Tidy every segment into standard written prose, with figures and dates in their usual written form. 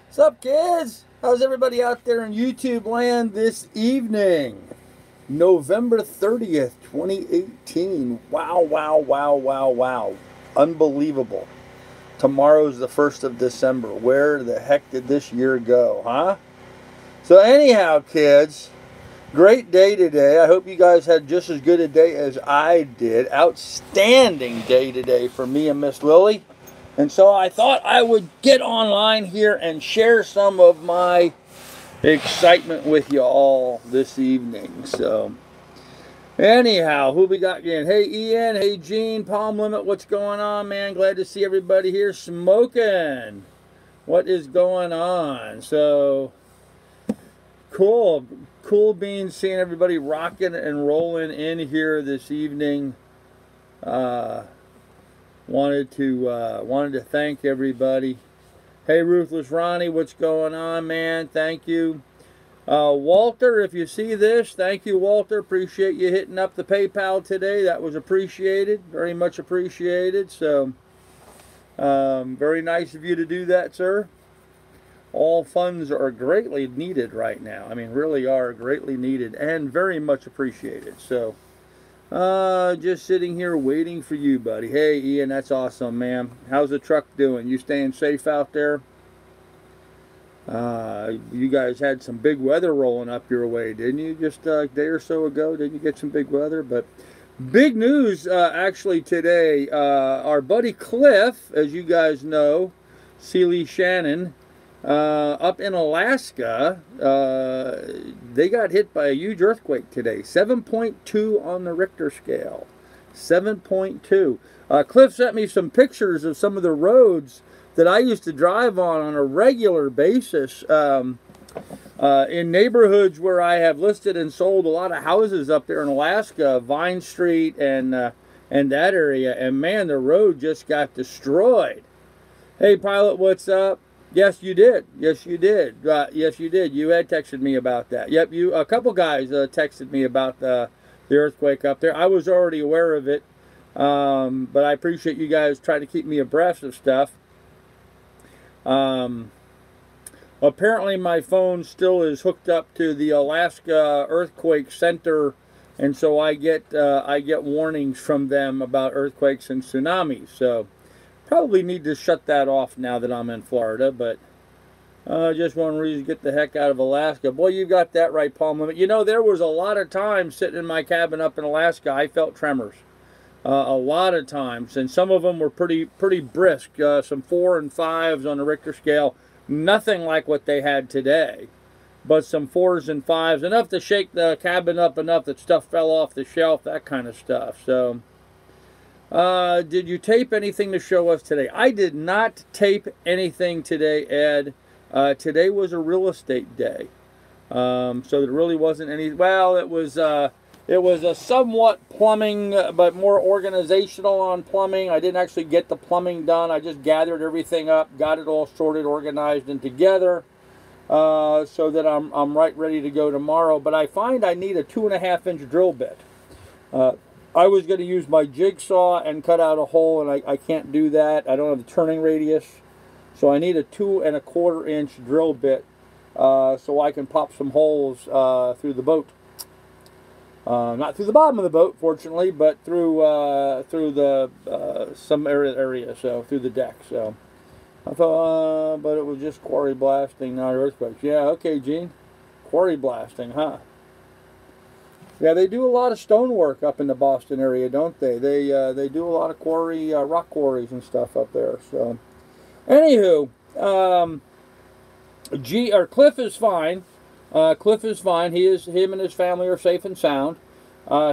What's up, kids? How's everybody out there in YouTube land this evening? November 30th, 2018. Wow, wow, wow, wow, wow. Unbelievable. Tomorrow's the 1st of December. Where the heck did this year go, huh? So anyhow, kids, great day today. I hope you guys had just as good a day as I did. Outstanding day today for me and Miss Lily. And so I thought I would get online here and share some of my excitement with you all this evening. So anyhow, who we got again? Hey Ian, hey Gene, Palm Limit, what's going on, man? Glad to see everybody here smoking. What is going on? So cool beans seeing everybody rocking and rolling in here this evening. Wanted to thank everybody. Hey Ruthless Ronnie, what's going on, man? Thank you. Walter, if you see this, thank you, Walter. Appreciate you hitting up the PayPal today. That was appreciated, very much appreciated. So very nice of you to do that, sir. All funds are greatly needed right now. I mean, really are greatly needed and very much appreciated. So just sitting here waiting for you, buddy. Hey Ian, that's awesome, man. How's the truck doing? You staying safe out there? You guys had some big weather rolling up your way, didn't you? Just a day or so ago, didn't you get some big weather? But big news actually today. Our buddy Cliff, as you guys know, Sealy Shannon, up in Alaska, they got hit by a huge earthquake today. 7.2 on the Richter scale. 7.2. Cliff sent me some pictures of some of the roads that I used to drive on a regular basis in neighborhoods where I have listed and sold a lot of houses up there in Alaska, Vine Street and that area. And man, the road just got destroyed. Hey, Pilot, what's up? Yes, you did. Yes, you did. Yes, you did. You had texted me about that. Yep, a couple guys texted me about the earthquake up there. I was already aware of it, but I appreciate you guys trying to keep me abreast of stuff. Apparently, my phone still is hooked up to the Alaska Earthquake Center, and so I get warnings from them about earthquakes and tsunamis. So probably need to shut that off now that I'm in Florida, but just one reason to get the heck out of Alaska. Boy, you got that right, Palm Limit. You know, there was a lot of times sitting in my cabin up in Alaska, I felt tremors. A lot of times, and some of them were pretty brisk, some 4 and 5s on the Richter scale. Nothing like what they had today, but some 4s and 5s, enough to shake the cabin up enough that stuff fell off the shelf, that kind of stuff. So did you tape anything to show us today? I did not tape anything today, Ed. Today was a real estate day. So there really wasn't any. Well, it was a somewhat plumbing, but more organizational on plumbing. I didn't actually get the plumbing done. I just gathered everything up, got it all sorted, organized, and together, so that I'm right ready to go tomorrow. But I find I need a 2.5-inch drill bit. I was going to use my jigsaw and cut out a hole, and I can't do that. I don't have the turning radius, so I need a 2.25-inch drill bit so I can pop some holes through the boat. Not through the bottom of the boat, fortunately, but through the some area, so through the deck. So I thought, but it was just quarry blasting, not earthquakes. Yeah, okay, Gene, quarry blasting, huh? Yeah, they do a lot of stonework up in the Boston area, don't they? They do a lot of quarry, rock quarries and stuff up there. So, anywho, Cliff is fine. Cliff is fine. Him and his family are safe and sound.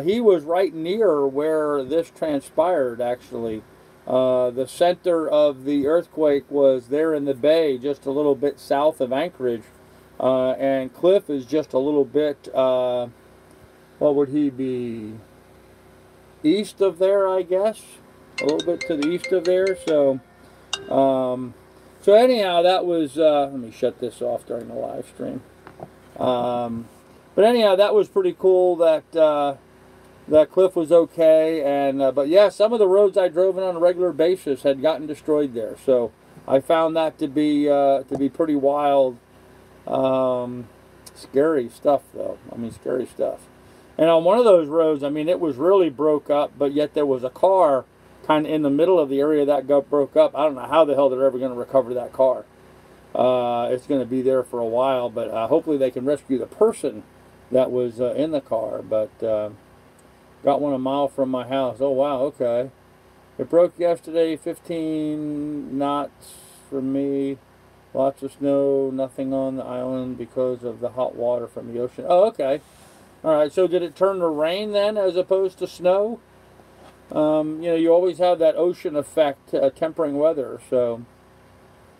He was right near where this transpired, actually. The center of the earthquake was there in the bay, just a little bit south of Anchorage. And Cliff is just a little bit, what would he be? East of there, I guess. A little bit to the east of there. So, so anyhow, that was, let me shut this off during the live stream. But anyhow, that was pretty cool that that Cliff was okay, and but yeah, some of the roads I drove in on a regular basis had gotten destroyed there. So I found that to be pretty wild. Scary stuff, though. I mean, scary stuff. And on one of those roads, I mean, it was really broke up, but yet there was a car kind of in the middle of the area that got broke up. I don't know how the hell they're ever going to recover that car. It's going to be there for a while, but hopefully they can rescue the person that was in the car. But got one a mile from my house. Oh, wow, okay. It broke yesterday, 15 knots from me. Lots of snow, nothing on the island because of the hot water from the ocean. Oh, okay. All right, so did it turn to rain then as opposed to snow? You know, you always have that ocean effect, tempering weather, so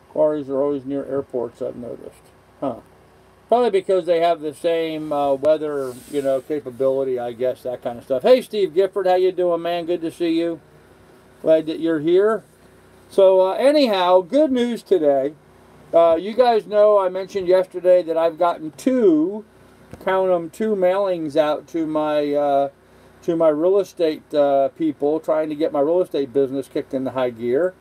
quarries are always near airports, I've noticed. Huh. Probably because they have the same weather, you know, capability, I guess, that kind of stuff. Hey, Steve Gifford, how you doing, man? Good to see you. Glad that you're here. So, anyhow, good news today. You guys know I mentioned yesterday that I've gotten two mailings out to my real estate people, trying to get my real estate business kicked into high gear.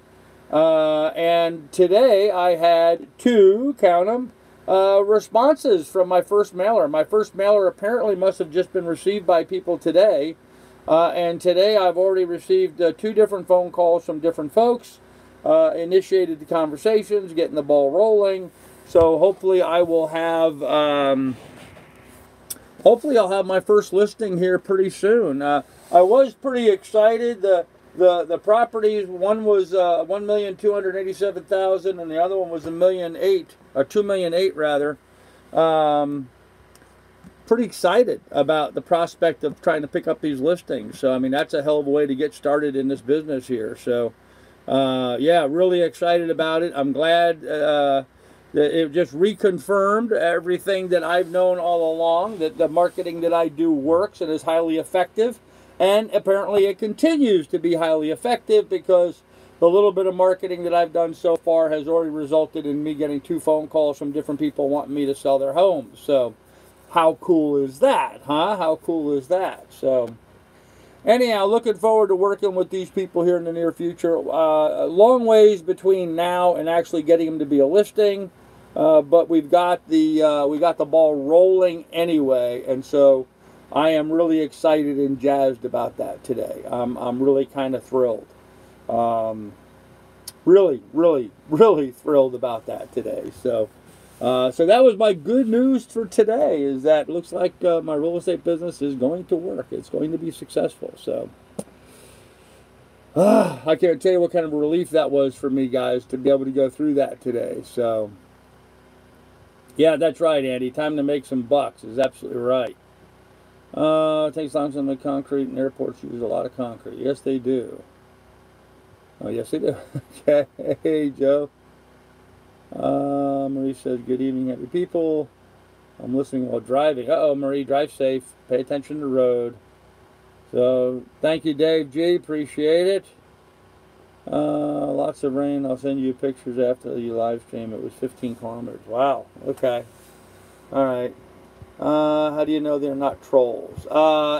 And today I had two, count them, responses from my first mailer. My first mailer apparently must have just been received by people today. And today I've already received two different phone calls from different folks. Initiated the conversations, getting the ball rolling. So hopefully I will have I'll have my first listing here pretty soon. I was pretty excited. The properties, one was $1,287,000 and the other one was $2,008,000 rather. Pretty excited about the prospect of trying to pick up these listings. So I mean, that's a hell of a way to get started in this business here. So yeah, really excited about it. I'm glad that it just reconfirmed everything that I've known all along, that the marketing that I do works and is highly effective. And apparently it continues to be highly effective because the little bit of marketing that I've done so far has already resulted in me getting two phone calls from different people wanting me to sell their homes. So how cool is that, huh? How cool is that? So anyhow, looking forward to working with these people here in the near future. A long ways between now and actually getting them to be a listing, but we got the ball rolling anyway, and so I am really excited and jazzed about that today. I'm really kind of thrilled. Really thrilled about that today. So that was my good news for today, is that it looks like my real estate business is going to work. It's going to be successful. So I can't tell you what kind of relief that was for me, guys, to be able to go through that today. So yeah, that's right, Andy. Time to make some bucks is absolutely right. It takes long to make concrete, and airports use a lot of concrete. Yes, they do. Oh, yes, they do. Okay. Hey, Joe. Marie says, good evening, happy people. I'm listening while driving. Uh-oh, Marie, drive safe. Pay attention to the road. So, thank you, Dave G. Appreciate it. Lots of rain. I'll send you pictures after you live stream. It was 15 kilometers. Wow. Okay. All right. How do you know they're not trolls?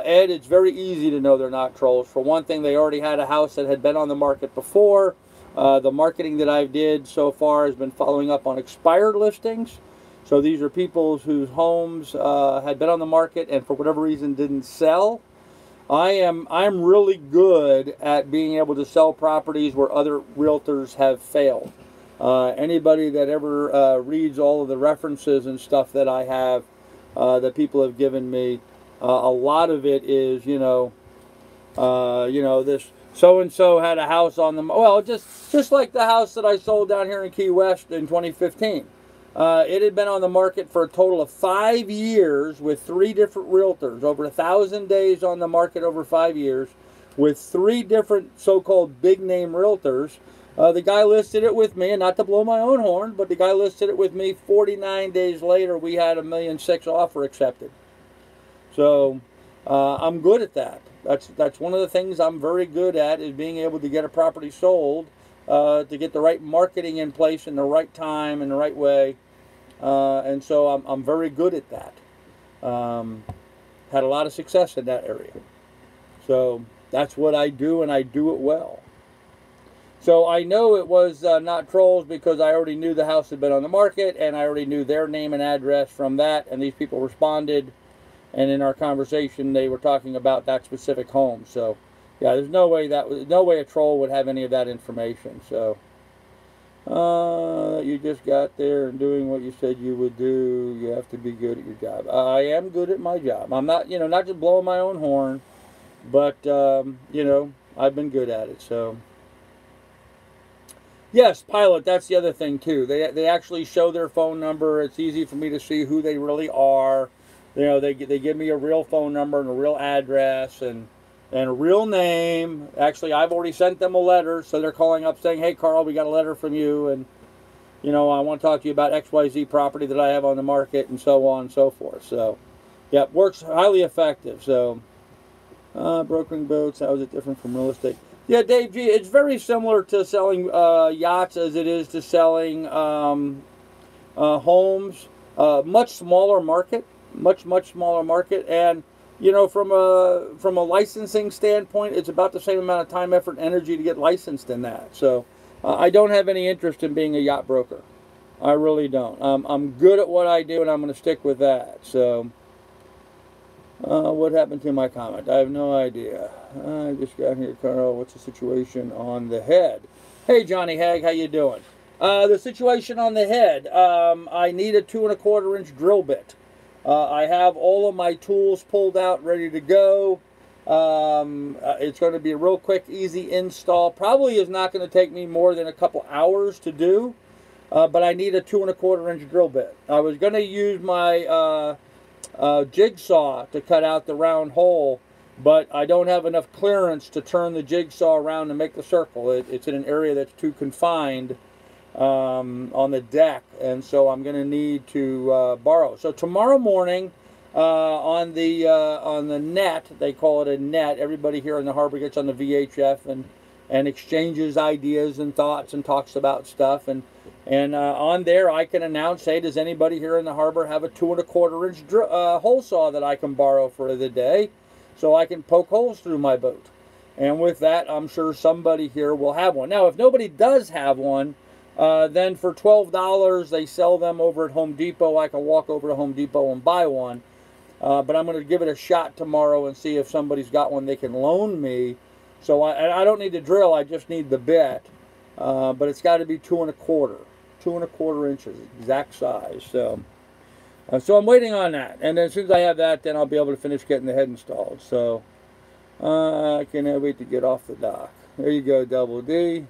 Ed, it's very easy to know they're not trolls. For one thing, they already had a house that had been on the market before. The marketing that I did so far has been following up on expired listings. So these are people whose homes had been on the market and for whatever reason didn't sell. I'm really good at being able to sell properties where other realtors have failed. Anybody that ever reads all of the references and stuff that I have, that people have given me, a lot of it is, this so-and-so had a house on them. Well, just like the house that I sold down here in Key West in 2015. It had been on the market for a total of 5 years with 3 different realtors, over 1,000 days on the market over 5 years, with 3 different so-called big-name realtors. The guy listed it with me, and not to blow my own horn, but the guy listed it with me. 49 days later, we had $1.6 million offer accepted. So I'm good at that. That's one of the things I'm very good at, is being able to get a property sold, to get the right marketing in place in the right time and the right way. And so I'm very good at that. Had a lot of success in that area. So that's what I do, and I do it well. So I know it was not trolls because I already knew the house had been on the market, and I already knew their name and address from that, and these people responded, and in our conversation they were talking about that specific home. So yeah, there's no way a troll would have any of that information. So you just got there and doing what you said you would do. You have to be good at your job. I am good at my job. I'm not, not just blowing my own horn, but I've been good at it. So yes, Pilot, that's the other thing too. They actually show their phone number. It's easy for me to see who they really are. They give me a real phone number and a real address and a real name. Actually, I've already sent them a letter, so they're calling up saying, "Hey, Carl, we got a letter from you, and I want to talk to you about XYZ property that I have on the market," and so on and so forth. So, yeah, it works highly effective. So, brokering boats, how is it different from real estate? Yeah, Dave G, it's very similar to selling yachts as it is to selling homes. Much smaller market, much smaller market, and from a licensing standpoint, it's about the same amount of time, effort, and energy to get licensed in that. So I don't have any interest in being a yacht broker. I really don't. I'm good at what I do, and I'm going to stick with that. So what happened to my comment? I have no idea. I just got here, Carl. What's the situation on the head? Hey, Johnny Hag, how you doing? The situation on the head. I need a 2 1/4 inch drill bit. I have all of my tools pulled out, ready to go. It's going to be a real quick, easy install. Probably is not going to take me more than a couple hours to do, but I need a 2 1/4 inch drill bit. I was going to use my jigsaw to cut out the round hole, but I don't have enough clearance to turn the jigsaw around and make the circle. It's in an area that's too confined on the deck, and so I'm going to need to borrow. So tomorrow morning on the net, they call it a net. Everybody here in the harbor gets on the VHF and exchanges ideas and thoughts and talks about stuff. And on there, I can announce, hey, does anybody here in the harbor have a 2 1/4 inch hole saw that I can borrow for the day, so I can poke holes through my boat? And with that, I'm sure somebody here will have one. Now, if nobody does have one, then for $12, they sell them over at Home Depot. I can walk over to Home Depot and buy one. But I'm going to give it a shot tomorrow and see if somebody's got one they can loan me. So I don't need the drill, I just need the bit. But it's got to be 2 1/4. 2 1/4 inches, exact size. So I'm waiting on that. And then as soon as I have that, then I'll be able to finish getting the head installed. So I cannot wait to get off the dock. There you go, Double D.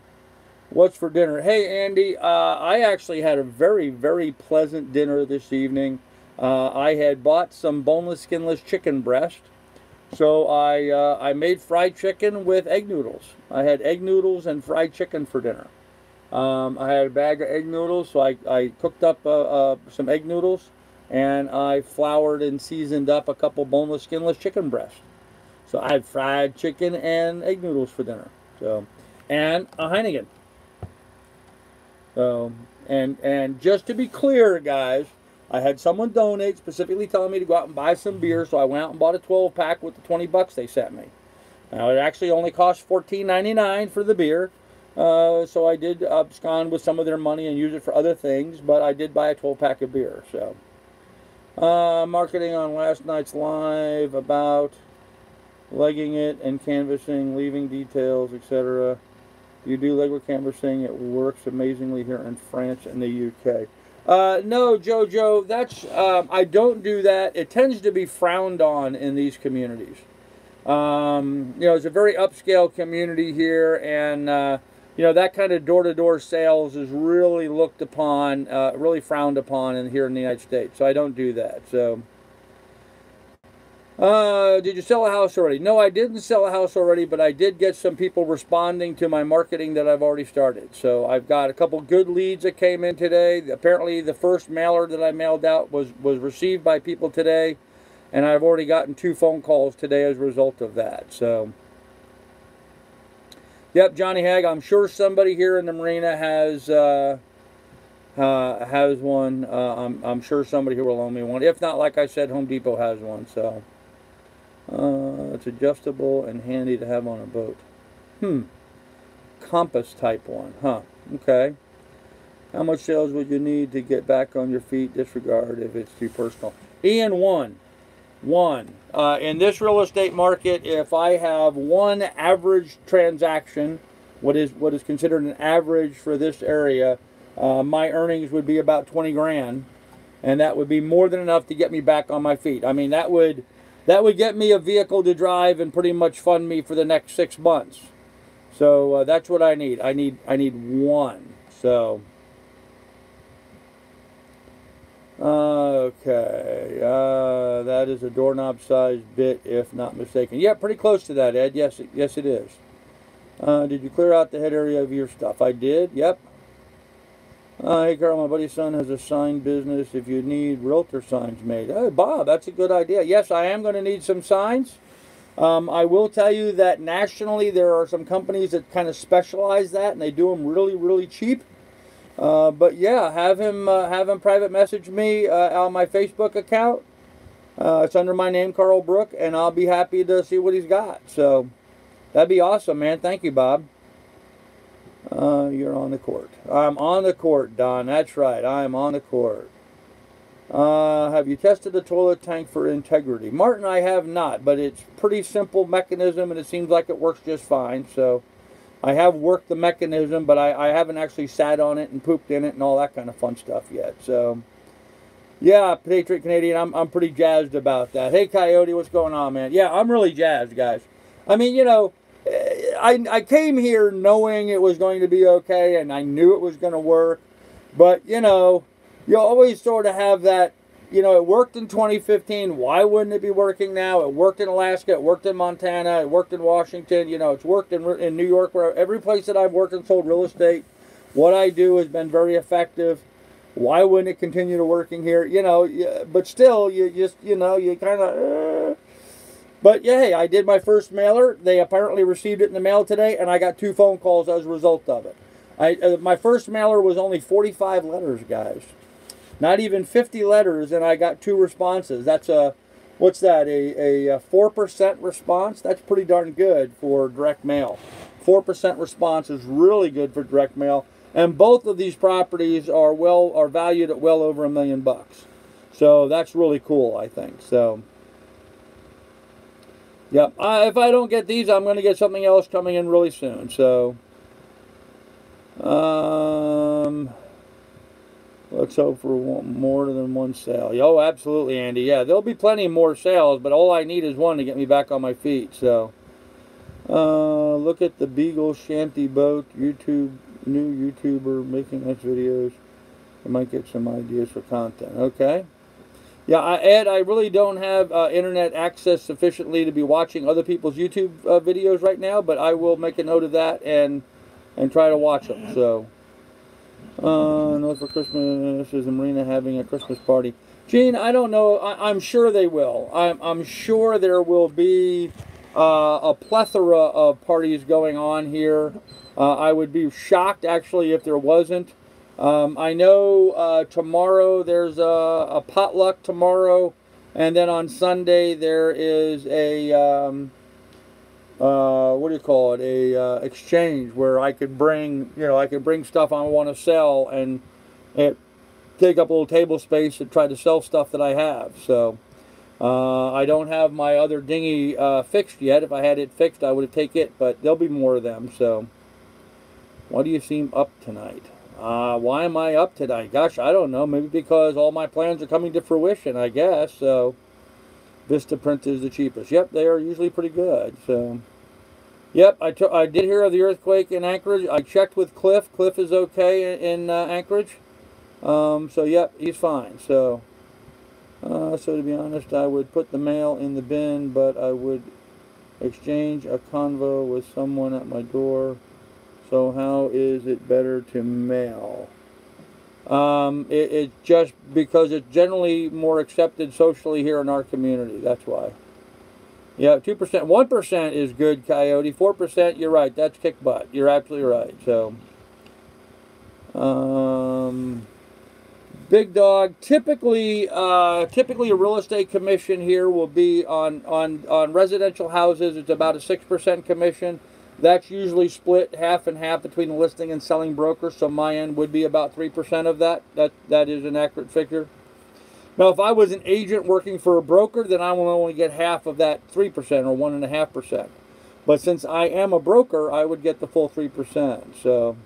What's for dinner? Hey, Andy, I actually had a very, very pleasant dinner this evening. I had bought some boneless, skinless chicken breast. So I made fried chicken with egg noodles. I had egg noodles and fried chicken for dinner. I had a bag of egg noodles, so I cooked up some egg noodles, and I floured and seasoned up a couple boneless, skinless chicken breasts. So I had fried chicken and egg noodles for dinner. So, and a Heineken. So, and just to be clear, guys, I had someone donate, specifically telling me to go out and buy some beer, so I went out and bought a 12-pack with the 20 bucks they sent me. Now, it actually only cost $14.99 for the beer, so I did abscond with some of their money and use it for other things, but I did buy a 12-pack of beer. So, marketing on last night's live about legging it and canvassing, leaving details, etc. You do legwork canvassing. It works amazingly here in France and the UK. No, Jojo, that's I don't do that. It tends to be frowned on in these communities. It's a very upscale community here, and that kind of door-to-door sales is really looked upon, really frowned upon here in the United States. So I don't do that. So. Did you sell a house already? No, I didn't sell a house already, but I did get some people responding to my marketing that I've already started. So I've got a couple good leads that came in today. Apparently the first mailer that I mailed out was received by people today, and I've already gotten 2 phone calls today as a result of that. So, yep, Johnny Hag, I'm sure somebody here in the marina has one. I'm sure somebody here will loan me one. If not, like I said, Home Depot has one. So. It's adjustable and handy to have on a boat. compass type one. Huh. Okay. How much sales would you need to get back on your feet? Disregard if it's too personal. Ian, one. In this real estate market, if I have one average transaction, what is considered an average for this area, my earnings would be about 20 grand, and that would be more than enough to get me back on my feet. I mean, that would get me a vehicle to drive and pretty much fund me for the next 6 months. So that's what I need. I need one. So. Okay, that is a doorknob-sized bit, if not mistaken. Yeah, pretty close to that, Ed. Yes, it is. Did you clear out the head area of your stuff? I did. Yep. Hey, Carl, my buddy's son has a sign business. If you need realtor signs made, hey, Bob, that's a good idea. Yes, I am going to need some signs. I will tell you that nationally there are some companies that kind of specialize that, and they do them really, really cheap. But yeah, have him private message me on my Facebook account. It's under my name, Carl Brook, and I'll be happy to see what he's got. So that'd be awesome, man. Thank you, Bob. You're on the court. I'm on the court, Don. That's right. I am on the court. Have you tested the toilet tank for integrity? Martin, I have not, but it's pretty simple mechanism, and it seems like it works just fine. So I have worked the mechanism, but I haven't actually sat on it and pooped in it and all that kind of fun stuff yet. So, yeah, Patriot Canadian, I'm pretty jazzed about that. Hey, Coyote, what's going on, man? Yeah, I'm really jazzed, guys. I mean, you know, I came here knowing it was going to be okay, and I knew it was going to work. But, you know, you always sort of have that, you know, it worked in 2015. Why wouldn't it be working now? It worked in Alaska. It worked in Montana. It worked in Washington. You know, it's worked in New York. Where every place that I've worked and sold real estate, what I do has been very effective. Why wouldn't it continue to working here? You know, but still, you just, you know, you kind of. But yeah, hey, I did my first mailer. They apparently received it in the mail today, and I got 2 phone calls as a result of it. My first mailer was only 45 letters, guys. Not even 50 letters, and I got 2 responses. That's what's that, a 4% response? That's pretty darn good for direct mail. 4% response is really good for direct mail. And both of these properties are valued at well over $1 million. So that's really cool, I think. So, yep. If I don't get these, I'm going to get something else coming in really soon. So, let's hope for more than one sale. Oh, absolutely, Andy. Yeah, there'll be plenty more sales, but all I need is one to get me back on my feet. So, look at the Beagle Shanty Boat new YouTuber making nice videos. I might get some ideas for content. Okay. Yeah, Ed, I really don't have internet access sufficiently to be watching other people's YouTube videos right now, but I will make a note of that and try to watch them. So. No, for Christmas, is the marina having a Christmas party? Gene, I don't know. I'm sure they will. I'm sure there will be a plethora of parties going on here. I would be shocked, actually, if there wasn't. I know tomorrow there's a potluck tomorrow, and then on Sunday there is a what do you call it? A exchange where I could bring, you know, I could bring stuff I want to sell and take up a little table space and try to sell stuff that I have. So I don't have my other dinghy fixed yet. If I had it fixed, I would have taken it, but there'll be more of them. So why do you seem up tonight? Why am I up tonight? Gosh, I don't know. Maybe because all my plans are coming to fruition, I guess. So Vistaprint is the cheapest. Yep, they are usually pretty good. So, yep, I did hear of the earthquake in Anchorage. I checked with Cliff. Cliff is okay in Anchorage. So, yep, he's fine. So, to be honest, I would put the mail in the bin, but I would exchange a convo with someone at my door. So, how is it better to mail? It just because it's generally more accepted socially here in our community. That's why. Yeah, 2%, 1% is good, Coyote. 4%, you're right. That's kick butt. You're absolutely right. So, Big Dog. Typically a real estate commission here will be on residential houses. It's about a 6% commission. That's usually split half and half between the listing and selling broker, so my end would be about 3% of that. That is an accurate figure. Now, if I was an agent working for a broker, then I will only get half of that 3% or 1.5%. But since I am a broker, I would get the full 3%. So,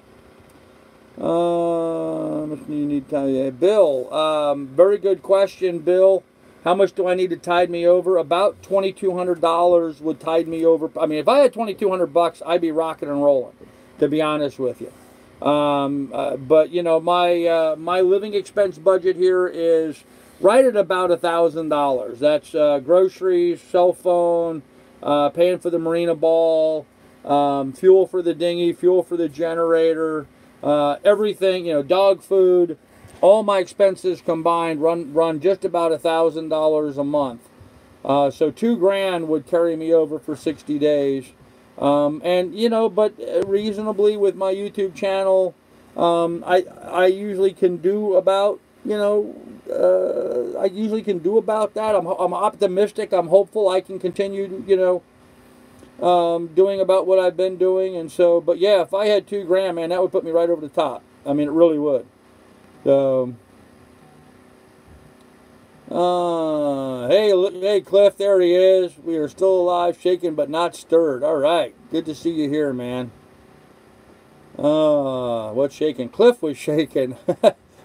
you need to, Bill, very good question, Bill. How much do I need to tide me over? About $2,200 would tide me over. I mean, if I had $2,200, I'd be rocking and rolling, to be honest with you. But you know, my living expense budget here is right at about $1,000. That's groceries, cell phone, paying for the marina ball, fuel for the dinghy, fuel for the generator, everything. You know, dog food. All my expenses combined run just about $1,000 a month. So $2,000 would carry me over for 60 days. And you know, but reasonably with my YouTube channel, I usually can do about, you know, I usually can do about that. I'm optimistic. I'm hopeful I can continue, you know, doing about what I've been doing. And so, but yeah, if I had $2,000, man, that would put me right over the top. I mean, it really would. So, hey, Cliff, there he is. We are still alive, shaken but not stirred. All right, good to see you here, man. What's shaking? Cliff was shaking.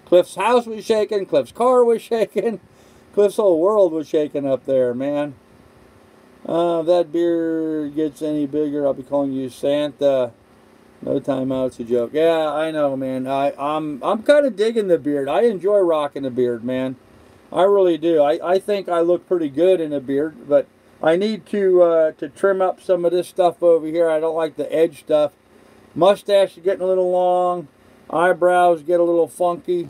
Cliff's house was shaking. Cliff's car was shaking. Cliff's whole world was shaking up there, man. If that beard gets any bigger, I'll be calling you Santa. No timeout, it's a joke. Yeah, I know, man. I'm kind of digging the beard. I enjoy rocking the beard, man. I really do. I think I look pretty good in a beard, but I need to trim up some of this stuff over here. I don't like the edge stuff. Mustache is getting a little long. Eyebrows get a little funky.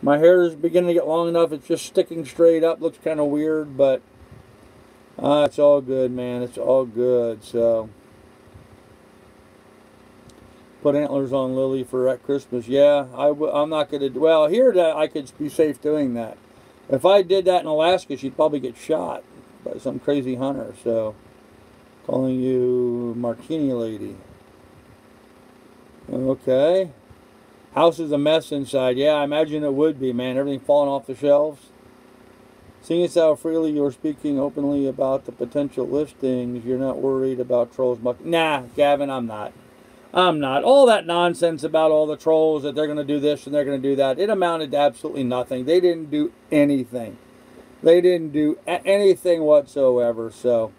My hair is beginning to get long enough. It's just sticking straight up. Looks kind of weird, but it's all good, man. It's all good. So. Put antlers on Lily for at Christmas. Yeah, I'm not going to... Well, here I could be safe doing that. If I did that in Alaska, she'd probably get shot by some crazy hunter. So, calling you Martini Lady. Okay. House is a mess inside. Yeah, I imagine it would be, man. Everything falling off the shelves. Seeing as how freely you're speaking openly about the potential listings, you're not worried about trolls. Nah, Gavin, I'm not. I'm not. All that nonsense about all the trolls that they're going to do this and they're going to do that, it amounted to absolutely nothing. They didn't do anything. They didn't do anything whatsoever. So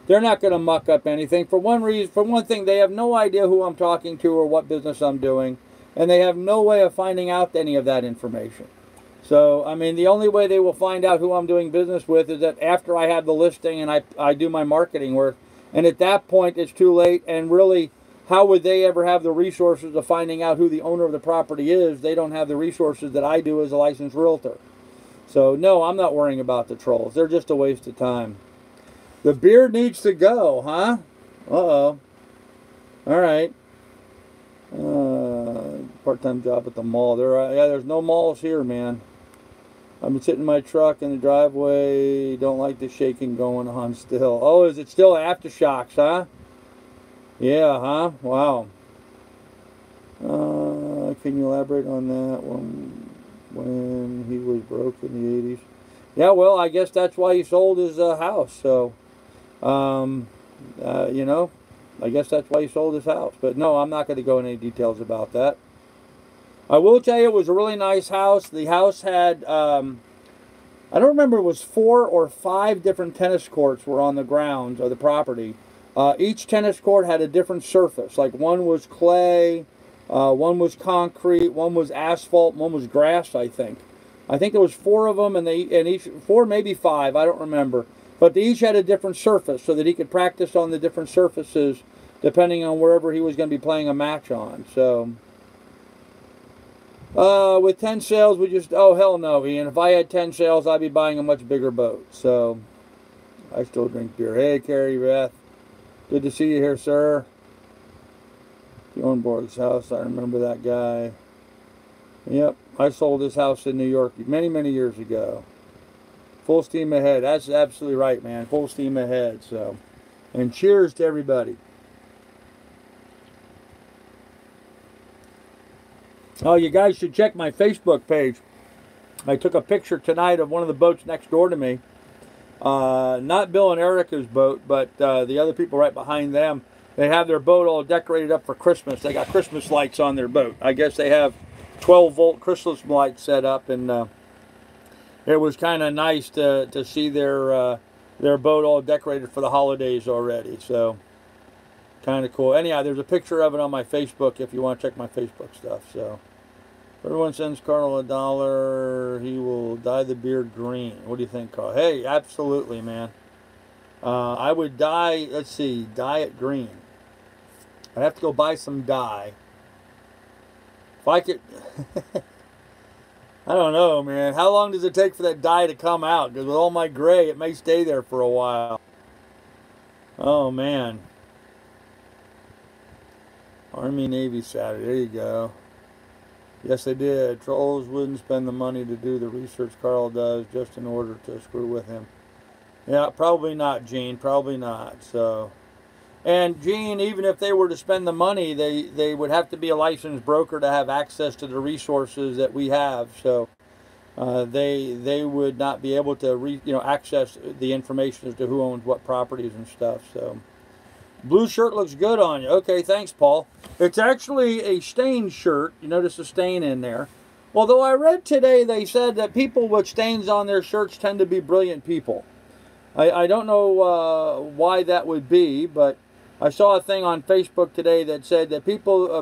they're not going to muck up anything. For one reason, for one thing, they have no idea who I'm talking to or what business I'm doing, and they have no way of finding out any of that information. So, I mean, the only way they will find out who I'm doing business with is that after I have the listing and I do my marketing work, and at that point it's too late. And really, how would they ever have the resources of finding out who the owner of the property is? They don't have the resources that I do as a licensed realtor. So, no, I'm not worrying about the trolls. They're just a waste of time. The beard needs to go, huh? Uh-oh. All right. Part-time job at the mall. There's no malls here, man. I've been sitting in my truck in the driveway. Don't like the shaking going on still. Oh, is it still aftershocks, huh? Yeah, huh? Wow. Can you elaborate on that when he was broke in the 80s? Yeah, well, I guess that's why he sold his house. So, you know, I guess that's why he sold his house. But no, I'm not going to go into any details about that. I will tell you it was a really nice house. The house had, I don't remember, it was 4 or 5 different tennis courts were on the grounds of the property. Each tennis court had a different surface. Like one was clay, one was concrete, one was asphalt, one was grass, I think. I think there was 4 of them, and each 4, maybe 5, I don't remember. But they each had a different surface so that he could practice on the different surfaces depending on wherever he was going to be playing a match on. So, with 10 sales, oh, hell no, Ian. If I had 10 sales, I'd be buying a much bigger boat. So, I still drink beer. Hey, Carrie Beth. Good to see you here, sir. Bjornborg's house, I remember that guy. Yep, I sold this house in New York many, many years ago. Full steam ahead. That's absolutely right, man. Full steam ahead. So, and cheers to everybody. Oh, you guys should check my Facebook page. I took a picture tonight of one of the boats next door to me. Not Bill and Erica's boat, but the other people right behind them. They have their boat all decorated up for Christmas. They got Christmas lights on their boat. I guess they have 12-volt Christmas lights set up, and it was kind of nice to see their boat all decorated for the holidays already. So kind of cool. Anyhow, there's a picture of it on my Facebook if you want to check my Facebook stuff. So if everyone sends Carl $1, he will dye the beard green. What do you think, Carl? Hey, absolutely, man. I would dye. Let's see, dye it green. I'd have to go buy some dye. If I could. I don't know, man. How long does it take for that dye to come out? Because with all my gray, it may stay there for a while. Oh, man. Army Navy Saturday. There you go. Yes, they did. Trolls wouldn't spend the money to do the research Carl does just in order to screw with him. Yeah, probably not, Gene. Probably not. So, and Gene, even if they were to spend the money, they would have to be a licensed broker to have access to the resources that we have. So, they would not be able to access the information as to who owns what properties and stuff. So, blue shirt looks good on you. Okay, thanks, Paul. It's actually a stained shirt. You notice a stain in there. Although I read today they said that people with stains on their shirts tend to be brilliant people. I don't know why that would be, but I saw a thing on Facebook today that said that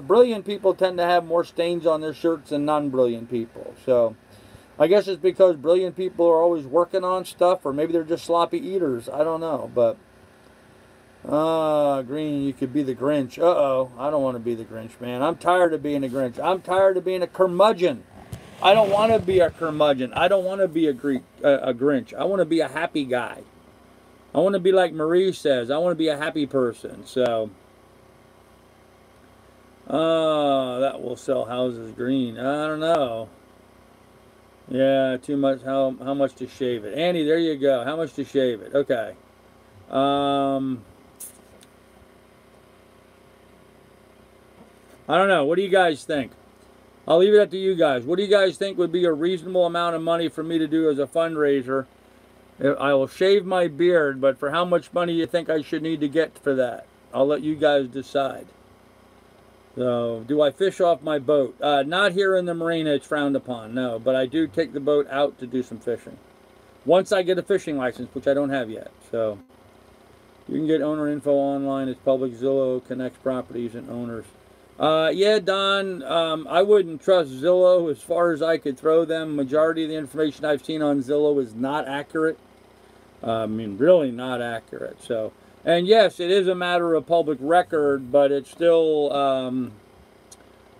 brilliant people tend to have more stains on their shirts than non-brilliant people. So I guess it's because brilliant people are always working on stuff, or maybe they're just sloppy eaters. I don't know, but Green, you could be the Grinch. Uh-oh, I don't want to be the Grinch, man. I'm tired of being a Grinch. I'm tired of being a curmudgeon. I don't want to be a curmudgeon. I don't want to be a Grinch. I want to be a happy guy. I want to be like Marie says. I want to be a happy person. So, that will sell houses green. I don't know. Yeah, too much. How much to shave it? Andy, there you go. How much to shave it? Okay. I don't know. What do you guys think? I'll leave it up to you guys. What do you guys think would be a reasonable amount of money for me to do as a fundraiser? I will shave my beard, but for how much money you think I should need to get for that? I'll let you guys decide. So, do I fish off my boat? Not here in the marina, it's frowned upon, no. But I do take the boat out to do some fishing. Once I get a fishing license, which I don't have yet. So, you can get owner info online. It's public. Zillow connects properties and owners. Yeah, Don, I wouldn't trust Zillow as far as I could throw them. Majority of the information I've seen on Zillow is not accurate. I mean, really not accurate. So, and yes, it is a matter of public record, but it's still,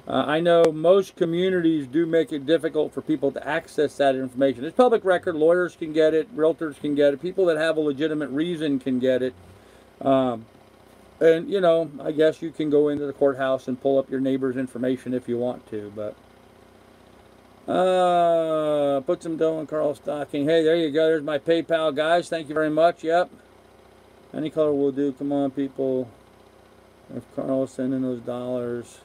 I know most communities do make it difficult for people to access that information. It's public record. Lawyers can get it. Realtors can get it. People that have a legitimate reason can get it. And, you know, I guess you can go into the courthouse and pull up your neighbor's information if you want to, but put some dough in Carl's stocking. Hey, there you go. There's my PayPal, guys. Thank you very much. Yep. Any color will do. Come on, people. If Carl's sending those dollars.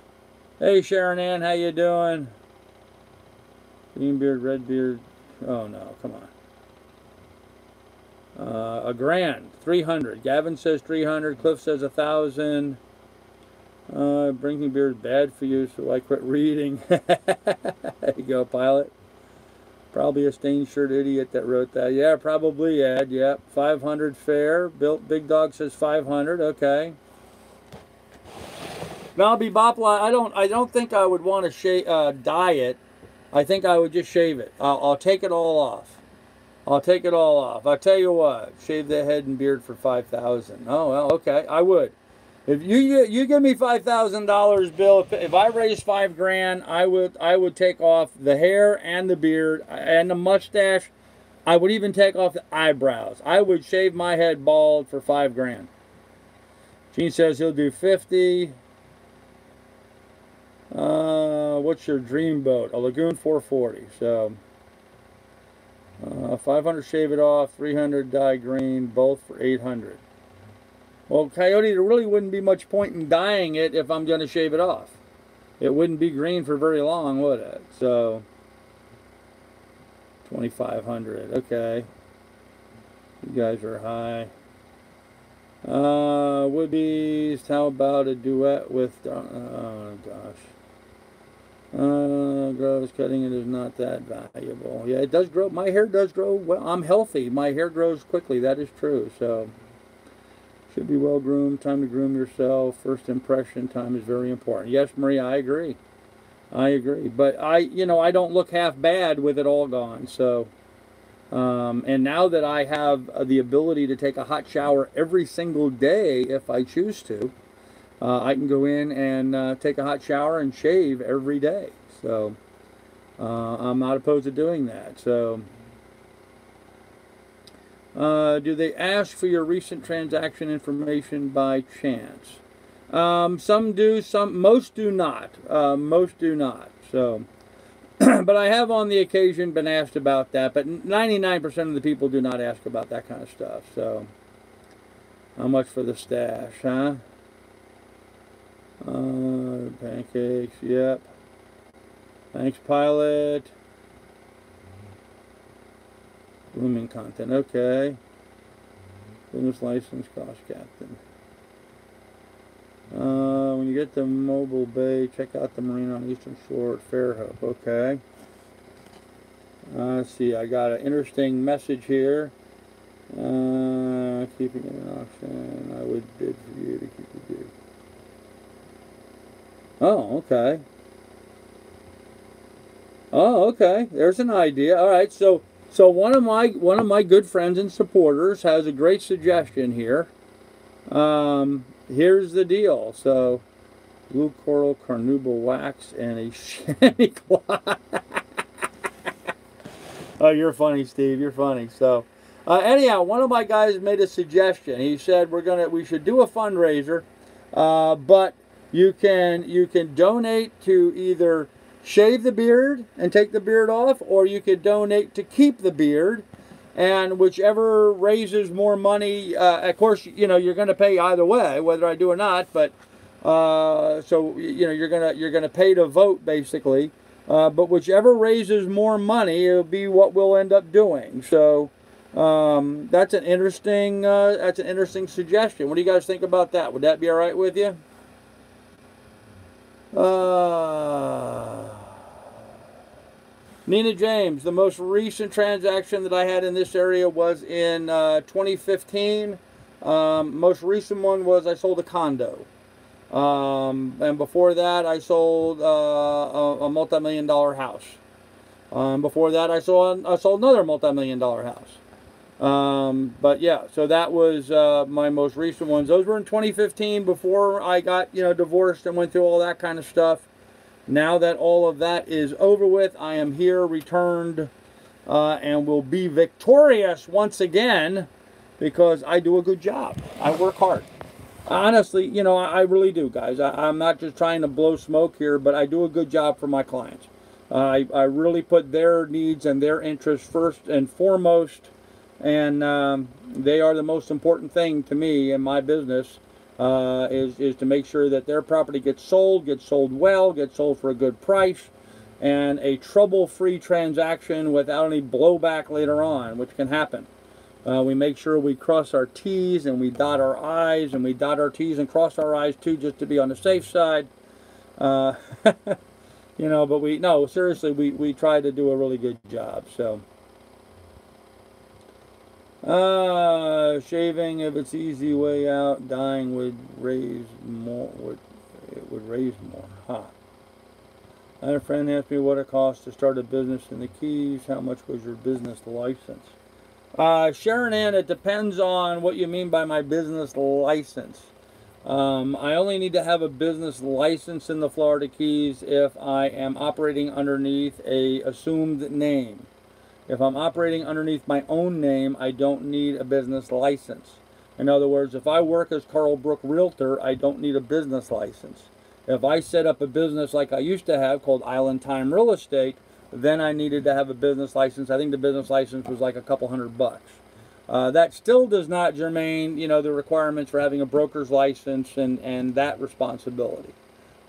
Hey, Sharon Ann, how you doing? Green beard, red beard. Oh, no. Come on. $1,000, 300. Gavin says 300. Cliff says 1,000. Drinking beer is bad for you, so I quit reading. There you go, pilot. Probably a stained shirt idiot that wrote that. Yeah, probably, Ed. Yep, 500 fair. Big Dog says 500. Okay. Now, Bopla, I don't think I would want to dye it. I think I would just shave it. I'll take it all off. I'll take it all off. I'll tell you what, shave the head and beard for $5,000. Oh, well, okay, I would. If you give me $5,000, Bill, if I raise $5,000, I would take off the hair and the beard and the mustache. I would even take off the eyebrows. I would shave my head bald for $5,000. Gene says he'll do 50. What's your dream boat? A Lagoon 440. So 500 shave it off, 300 dye green, both for 800. Well, Coyote, there really wouldn't be much point in dyeing it if I'm going to shave it off. it wouldn't be green for very long, would it? So 2,500. Okay, you guys are high. Would-be's, how about a duet with, oh gosh. Grows, cutting it is not that valuable. Yeah, it does grow. My hair does grow well. I'm healthy. My hair grows quickly. That is true. So, should be well groomed. Time to groom yourself. First impression time is very important. Yes, Maria, I agree. I agree. But I don't look half bad with it all gone. So, and now that I have the ability to take a hot shower every single day if I choose to, I can go in and take a hot shower and shave every day. So I'm not opposed to doing that. So do they ask for your recent transaction information by chance? Some do, most do not. Most do not. So, but I have on the occasion been asked about that. But 99% of the people do not ask about that kind of stuff. So how much for the stash, huh? Pancakes, yep. Thanks, pilot. Blooming content, okay. Business license, cost captain. When you get to Mobile Bay, check out the marina on Eastern Shore at Fairhope, okay. Let's see, I got an interesting message here. Keeping it an auction, I would bid for you to keep the bid. Oh, okay. Oh, okay. There's an idea. All right. So one of my good friends and supporters has a great suggestion here. Here's the deal. So, blue coral, carnauba wax, and a chamois cloth. Oh, you're funny, Steve. You're funny. So, anyhow, one of my guys made a suggestion. He said we should do a fundraiser, but you can donate to either shave the beard and take the beard off, or you could donate to keep the beard, and whichever raises more money. Of course, you're going to pay either way, whether I do or not. But so you're gonna pay to vote basically. But whichever raises more money, it'll be what we'll end up doing. So that's an interesting suggestion. What do you guys think about that? Would that be all right with you? Nina James, the most recent transaction that I had in this area was in 2015. Most recent one was I sold a condo. And before that I sold a multi-million-dollar house. Before that I sold another multi-million-dollar house. But yeah, so that was my most recent ones. Those were in 2015 before I got divorced and went through all that kind of stuff. Now that all of that is over with, I am here, returned, and will be victorious once again because I do a good job. I work hard. Honestly, I really do, guys. I'm not just trying to blow smoke here, but I do a good job for my clients. I really put their needs and their interests first and foremost, and they are the most important thing to me in my business. Is to make sure that their property gets sold well, gets sold for a good price, and a trouble-free transaction without any blowback later on, which can happen. We make sure we cross our T's and we dot our I's, and we dot our T's and cross our I's too, just to be on the safe side. But seriously, we try to do a really good job. So. Shaving, if it's easy way out, dying would raise more. It would raise more. Huh. I had a friend ask me what it costs to start a business in the Keys. How much was your business license? Sharon Ann, it depends on what you mean by my business license. I only need to have a business license in the Florida Keys if I am operating underneath a assumed name. If I'm operating underneath my own name, I don't need a business license. In other words, if I work as Carl Brook Realtor, I don't need a business license. If I set up a business like I used to have called Island Time Real Estate, then I needed to have a business license. I think the business license was like a couple $100. That still does not germane, the requirements for having a broker's license and that responsibility.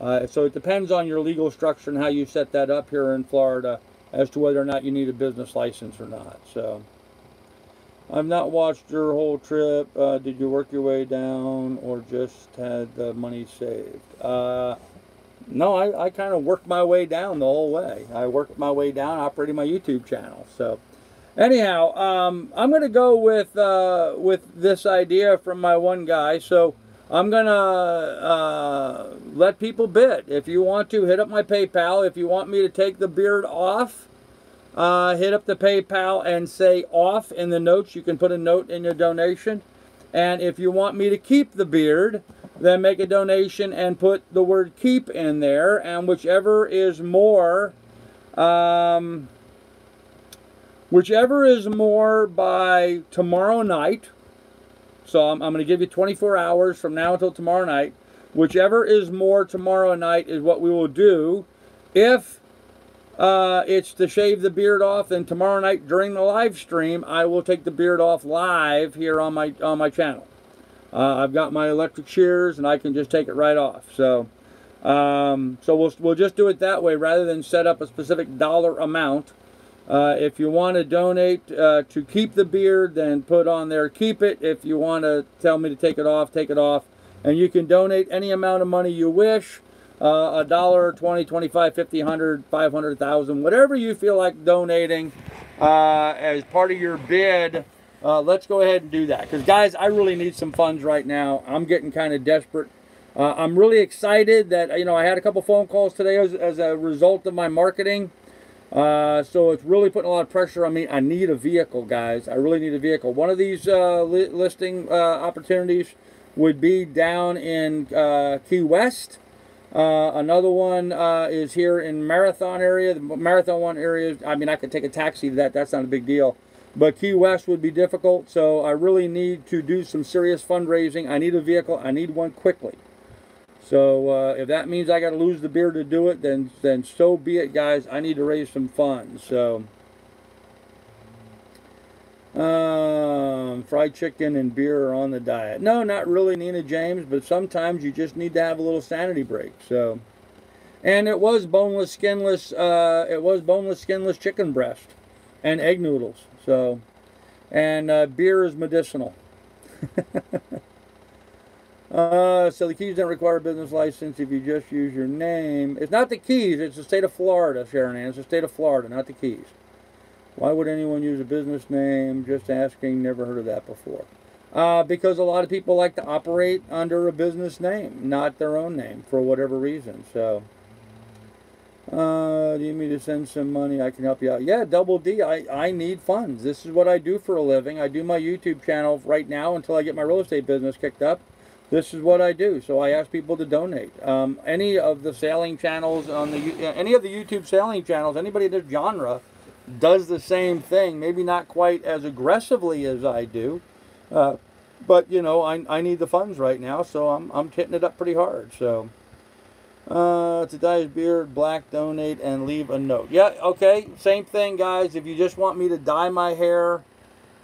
So it depends on your legal structure and how you set that up here in Florida as to whether or not you need a business license or not. So I've not watched your whole trip. Did you work your way down or just had the money saved? No, I kind of worked my way down the whole way. I worked my way down operating my YouTube channel. So anyhow, I'm going to go with this idea from my one guy. So I'm going to let people bid. If you want to, hit up my PayPal. If you want me to take the beard off, hit up the PayPal and say off in the notes. You can put a note in your donation. And if you want me to keep the beard, then make a donation and put the word keep in there. And whichever is more by tomorrow night, so I'm going to give you 24 hours from now until tomorrow night, whichever is more tomorrow night is what we will do. If it's to shave the beard off, then tomorrow night during the live stream, I will take the beard off live here on my channel. I've got my electric shears, and I can just take it right off. So, we'll just do it that way rather than set up a specific dollar amount. If you want to donate to keep the beard, then put on there keep it. If you want to tell me to take it off, take it off. And you can donate any amount of money you wish. $1, $20, $25, $50, $100, $500, $1,000, whatever you feel like donating as part of your bid. Let's go ahead and do that. Because, guys, I really need some funds right now. I'm getting kind of desperate. I'm really excited that, I had a couple phone calls today as a result of my marketing. So it's really putting a lot of pressure on me. I need a vehicle, guys. I really need a vehicle. One of these listing opportunities would be down in Key West. Another one is here in Marathon area. The Marathon one area, I could take a taxi to that. That's not a big deal. But Key West would be difficult, so I really need to do some serious fundraising. I need a vehicle. I need one quickly. So if that means I got to lose the beard to do it, then so be it, guys. I need to raise some funds. So fried chicken and beer are on the diet. No, not really, Nina James, but sometimes you just need to have a little sanity break. So, and it was boneless, skinless. Skinless chicken breast and egg noodles. So, and beer is medicinal. So the Keys don't require a business license if you just use your name. It's not the Keys, it's the state of Florida, Sharon Ann. It's the state of Florida, not the Keys. Why would anyone use a business name? Just asking, never heard of that before. Because a lot of people like to operate under a business name, not their own name, for whatever reason. So, do you need me to send some money? I can help you out. Yeah, Double D, I need funds. This is what I do for a living. I do my YouTube channel right now until I get my real estate business kicked up. This is what I do. So I ask people to donate. Any of the sailing channels any of the YouTube sailing channels, anybody in this genre does the same thing. Maybe not quite as aggressively as I do, but I need the funds right now, so I'm hitting it up pretty hard. So to dye his beard black, donate and leave a note. Yeah, okay, same thing, guys. If you just want me to dye my hair,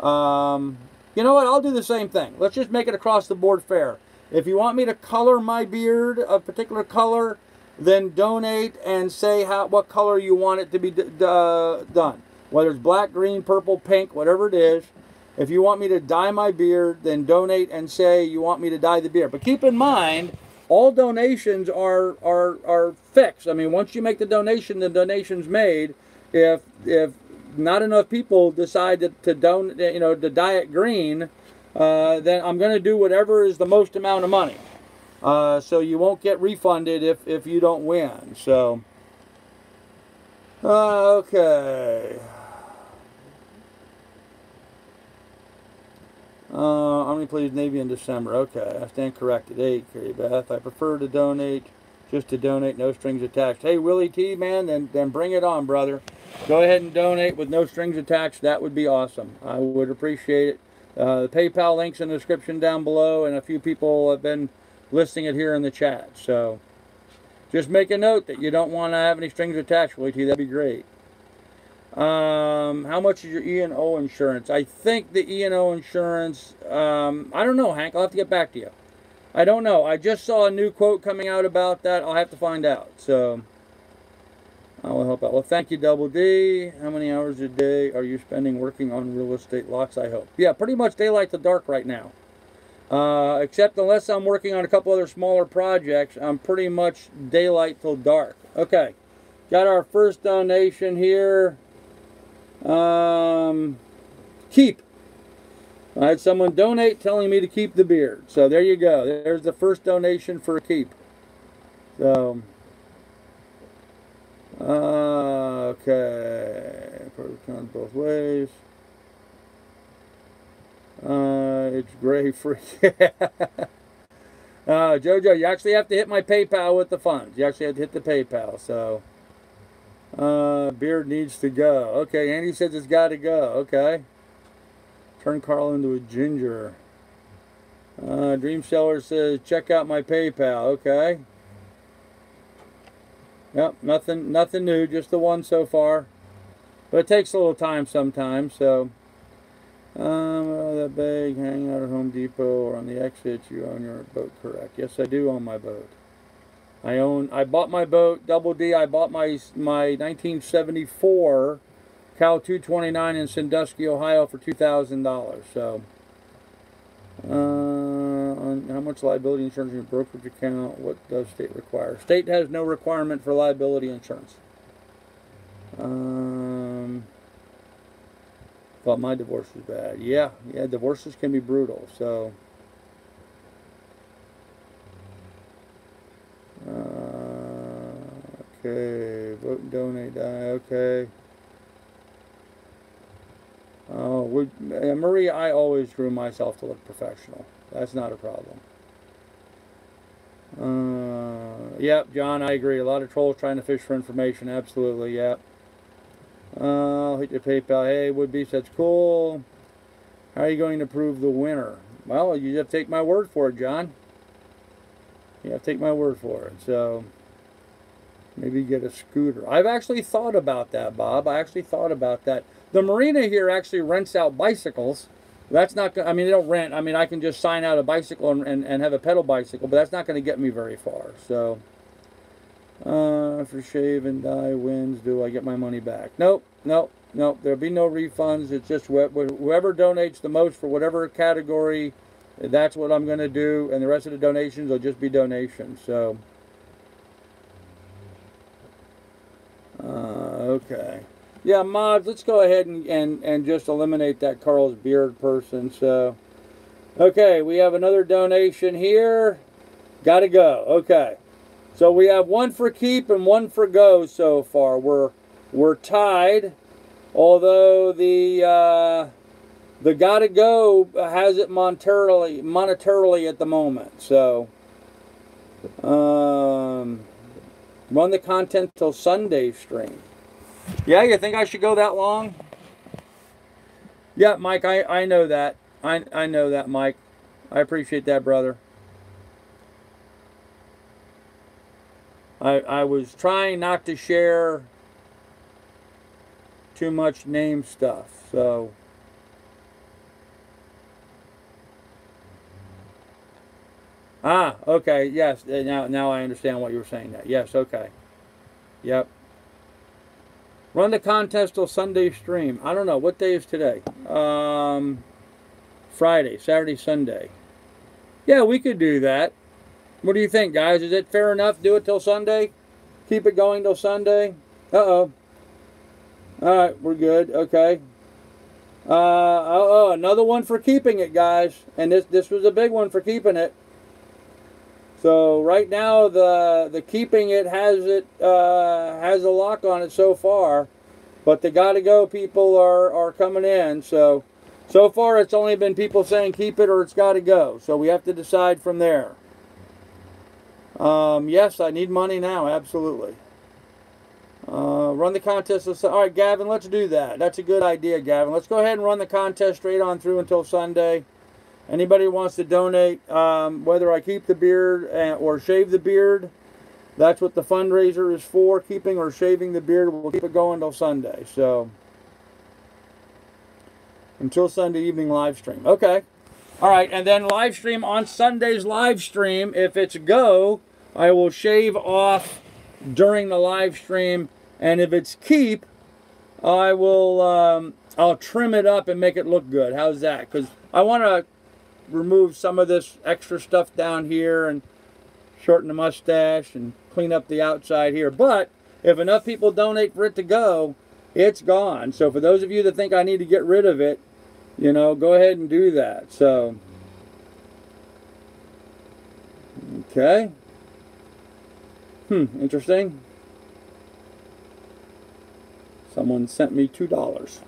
you know what? I'll do the same thing. Let's just make it across the board fair. If you want me to color my beard a particular color, then donate and say what color you want it to be done. Whether it's black, green, purple, pink, whatever it is. If you want me to dye my beard, then donate and say you want me to dye the beard. But keep in mind, all donations are fixed. I mean, once you make the donation, the donation's made. If not enough people decide to dye it green, then I'm going to do whatever is the most amount of money. So you won't get refunded if you don't win. So, okay. Army plays Navy in December. Okay, I stand corrected. Hey, Carrie Beth, I prefer to donate, just to donate, no strings attached. Hey, Willie T, man, then bring it on, brother. Go ahead and donate with no strings attached. That would be awesome. I would appreciate it. The PayPal link's in the description down below, and a few people have been listing it here in the chat. So just make a note that you don't want to have any strings attached, Willie T. That'd be great. How much is your E&O insurance? I think the E&O insurance, I don't know, Hank. I'll have to get back to you. I don't know. I just saw a new quote coming out about that. I'll have to find out. So I will help out. Well, thank you, Double D. How many hours a day are you spending working on real estate locks, I hope? Yeah, pretty much daylight to dark right now. Except unless I'm working on a couple other smaller projects, I'm pretty much daylight till dark. Okay, got our first donation here. Keep. I had someone donate telling me to keep the beard. So there you go. There's the first donation for a keep. So, okay. Pros and cons both ways. It's gray free. Jojo, you actually have to hit my PayPal with the funds. You actually have to hit the PayPal. So, beard needs to go. Okay, Andy says it's got to go. Okay. Turn Carl into a ginger. Dream Seller says, check out my PayPal. Okay. Yep, nothing new, just the one so far. But it takes a little time sometimes, so. That bag, hanging out at Home Depot or on the exit, you own your boat, correct? Yes, I do own my boat. I bought my boat, Double D, I bought my 1974 Cal 229 in Sandusky, Ohio for $2,000. So, on how much liability insurance in your brokerage account? What does state require? State has no requirement for liability insurance. Thought my divorce was bad. Yeah, divorces can be brutal. So, okay, vote and donate. Okay. Oh, Marie, I always grew myself to look professional. That's not a problem. Yep, John, I agree. A lot of trolls trying to fish for information. Absolutely, yep. I'll hit your PayPal. Hey, would-be, that's cool. How are you going to prove the winner? Well, you have to take my word for it, John. You have to take my word for it. So, maybe get a scooter. I've actually thought about that, Bob. I actually thought about that. The marina here actually rents out bicycles. That's not, I mean, they don't rent. I mean, I can just sign out a bicycle and have a pedal bicycle, but that's not going to get me very far. So, for shave and dye wins, do I get my money back? Nope. There'll be no refunds. It's just whoever donates the most for whatever category, that's what I'm going to do. And the rest of the donations will just be donations. So, okay. Yeah, mods, let's go ahead and just eliminate that Carl's beard person. So, okay, we have another donation here. Got to go. Okay. So we have one for keep and one for go so far. We're tied, although the gotta go has it monetarily at the moment. So run the content till Sunday stream. Yeah, you think I should go that long? Yeah, Mike, I know that. I know that, Mike. I appreciate that, brother. I was trying not to share too much name stuff, so. Okay, yes, now I understand what you were saying there. Yes, okay. Yep. Run the contest till Sunday stream. I don't know, what day is today? Friday, Saturday, Sunday. Yeah, we could do that. What do you think, guys? Is it fair enough? Do it till Sunday? Keep it going till Sunday? Uh-oh. Alright, we're good. Okay. Another one for keeping it, guys. And this was a big one for keeping it. So right now the keeping it has a lock on it so far. But the gotta go people are coming in. So far it's only been people saying keep it or it's gotta go. So we have to decide from there. Yes, I need money now, absolutely. Run the contest. All right, Gavin, let's do that. That's a good idea, Gavin. Let's go ahead and run the contest straight on through until Sunday. Anybody who wants to donate, whether I keep the beard or shave the beard, that's what the fundraiser is for, keeping or shaving the beard. We'll keep it going until Sunday. So, until Sunday evening live stream. Okay. All right, and then live stream on Sunday's live stream. If it's go, I will shave off during the live stream, and if it's keep, I will I'll trim it up and make it look good. How's that? Because I want to remove some of this extra stuff down here and shorten the mustache and clean up the outside here. But if enough people donate for it to go, it's gone. So for those of you that think I need to get rid of it, you know, go ahead and do that. So, okay. Interesting. Someone sent me $2.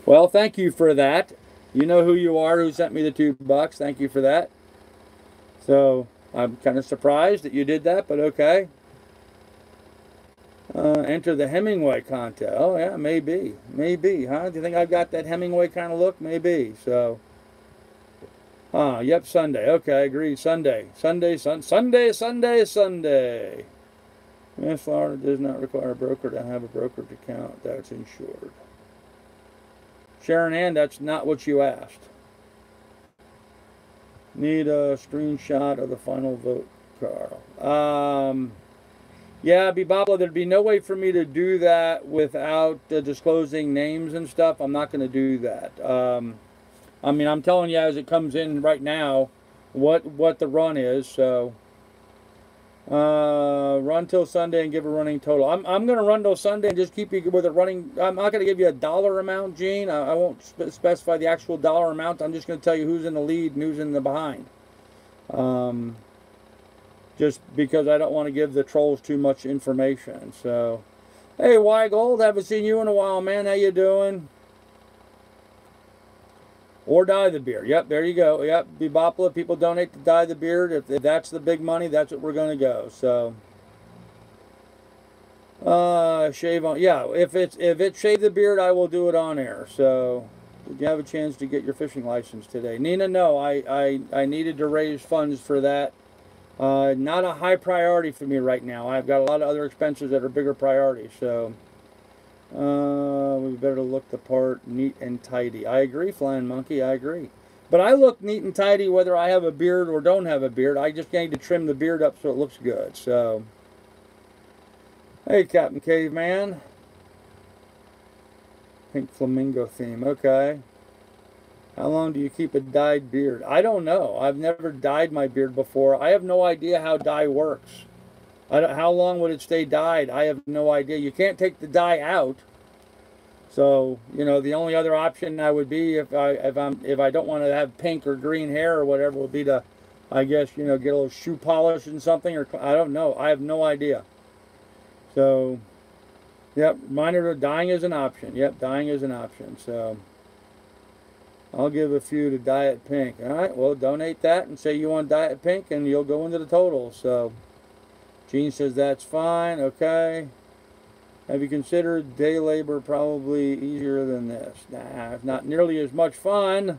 Well, thank you for that. You know who you are who sent me the $2. Thank you for that. So, I'm kind of surprised that you did that, but okay. Enter the Hemingway contest. Oh, yeah, maybe. Maybe, huh? Do you think I've got that Hemingway kind of look? Maybe. So, yep, Sunday. Okay, agreed. Sunday. Sunday. Yes, Florida does not require a broker to have a brokerage account that's insured. Sharon Ann, that's not what you asked. Need a screenshot of the final vote, Carl. Yeah, Bebopla, there'd be no way for me to do that without disclosing names and stuff. I'm not going to do that. I mean, I'm telling you as it comes in right now what the run is. So run till Sunday and give a running total. I'm going to run till Sunday and just keep you with a running. I'm not going to give you a dollar amount, Gene. I won't specify the actual dollar amount. I'm just going to tell you who's in the lead and who's in the behind. Just because I don't want to give the trolls too much information. So, hey, Weigold, haven't seen you in a while, man. How you doing? Or dye the beard. Yep, there you go. Yep, Bebopla, people donate to dye the beard. If that's the big money, that's what we're going to go. So, shave on. Yeah, if it shave the beard, I will do it on air. So, did you have a chance to get your fishing license today? Nina, no. I needed to raise funds for that. Not a high priority for me right now. I've got a lot of other expenses that are bigger priorities. So, we better look the part, neat and tidy. I agree, Flying Monkey, I agree. But I look neat and tidy whether I have a beard or don't have a beard. I just need to trim the beard up so it looks good. So, hey, Captain Caveman. Pink flamingo theme, okay. How long do you keep a dyed beard? I don't know. I've never dyed my beard before. I have no idea how dye works. How long would it stay dyed? I have no idea. You can't take the dye out. So, you know, the only other option I would be if I don't want to have pink or green hair or whatever would be to, I guess, you know, get a little shoe polish and something, or I don't know. I have no idea. So, yep, reminder that dyeing is an option. Yep, dyeing is an option. So, I'll give a few to dye it pink. All right, well, donate that and say you want to dye it pink, and you'll go into the total. So, Gene says that's fine. Okay. Have you considered day labor? Probably easier than this. Nah, it's not nearly as much fun.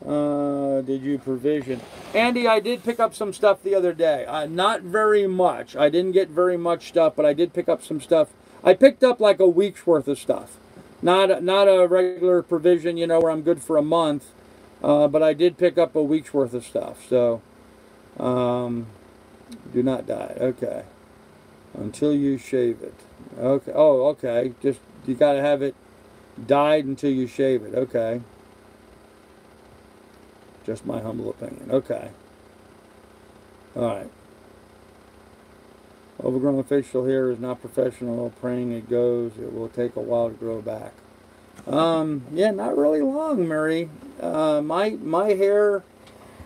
Did you provision? Andy, I did pick up some stuff the other day. Not very much. I didn't get very much stuff, but I did pick up some stuff. I picked up like a week's worth of stuff. Not a regular provision, you know, where I'm good for a month. But I did pick up a week's worth of stuff. So, do not dye. Okay. Until you shave it. Okay. Oh, okay. Just, you got to have it dyed until you shave it. Okay. Just my humble opinion. Okay. All right. Overgrown facial hair is not professional. Praying it goes. It will take a while to grow back. Yeah, not really long, Mary. My hair,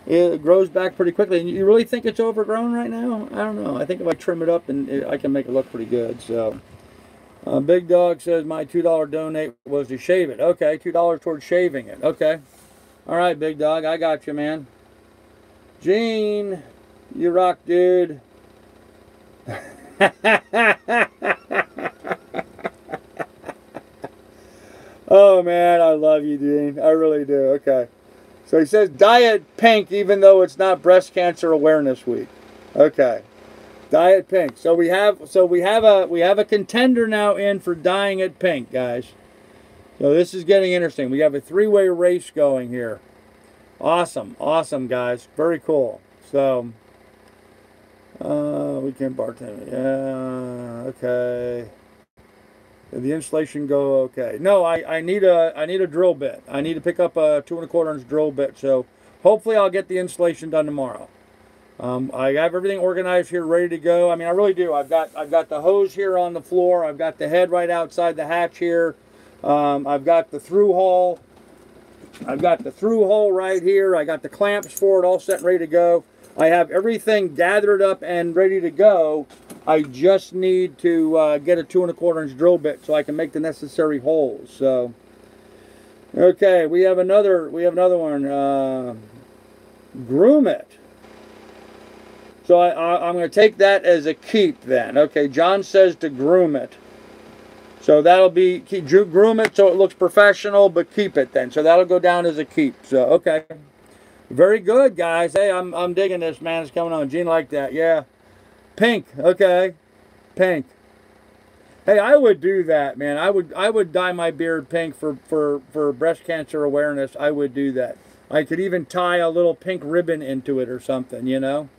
it grows back pretty quickly. And you really think it's overgrown right now? I don't know. I think if I trim it up, and I can make it look pretty good. So, Big Dog says my $2 donate was to shave it. Okay, $2 towards shaving it. Okay. All right, Big Dog, I got you, man. Gene, you rock, dude. Oh, man, I love you, Gene. I really do. Okay. So he says dye it pink even though it's not Breast Cancer Awareness Week. Okay. Dye it pink. So we have a contender now in for dyeing it pink, guys. So this is getting interesting. We have a three-way race going here. Awesome, awesome, guys. Very cool. So, we can bartend. Yeah, okay. Did the installation go okay? No, I need a drill bit. I need to pick up a 2 1/4 inch drill bit. So hopefully I'll get the installation done tomorrow. I have everything organized here, ready to go. I mean, I really do. I've got the hose here on the floor. I've got the head right outside the hatch here. I've got the through hole. I've got the through hole right here. I got the clamps for it all set and ready to go. I have everything gathered up and ready to go. I just need to get a 2 1/4 inch drill bit so I can make the necessary holes. So, okay, we have another one. Groom it. So I'm going to take that as a keep then. Okay, John says to groom it. So that'll be, groom it so it looks professional, but keep it then. So that'll go down as a keep. So, okay. Very good, guys. Hey, I'm digging this, man. It's coming on. Gene like that. Yeah. Pink. Okay. Pink. Hey, I would do that, man. I would dye my beard pink for breast cancer awareness. I would do that. I could even tie a little pink ribbon into it or something, you know.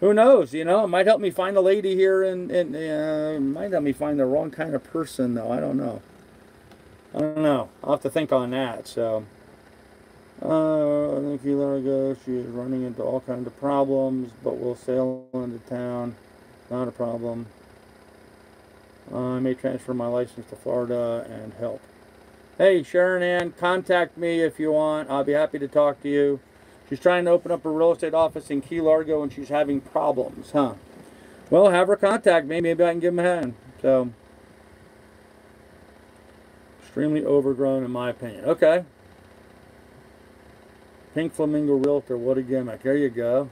Who knows, you know, it might help me find a lady here, and it might help me find the wrong kind of person, though. I don't know. I don't know. I'll have to think on that, so. I think a few hours ago, she is running into all kinds of problems, but we'll sail into town. Not a problem. I may transfer my license to Florida and help. Hey, Sharon Ann, contact me if you want. I'll be happy to talk to you. She's trying to open up a real estate office in Key Largo, and she's having problems, huh? Well, have her contact me. Maybe I can give them a hand. So, extremely overgrown, in my opinion. Okay. Pink Flamingo Realtor, what a gimmick. There you go.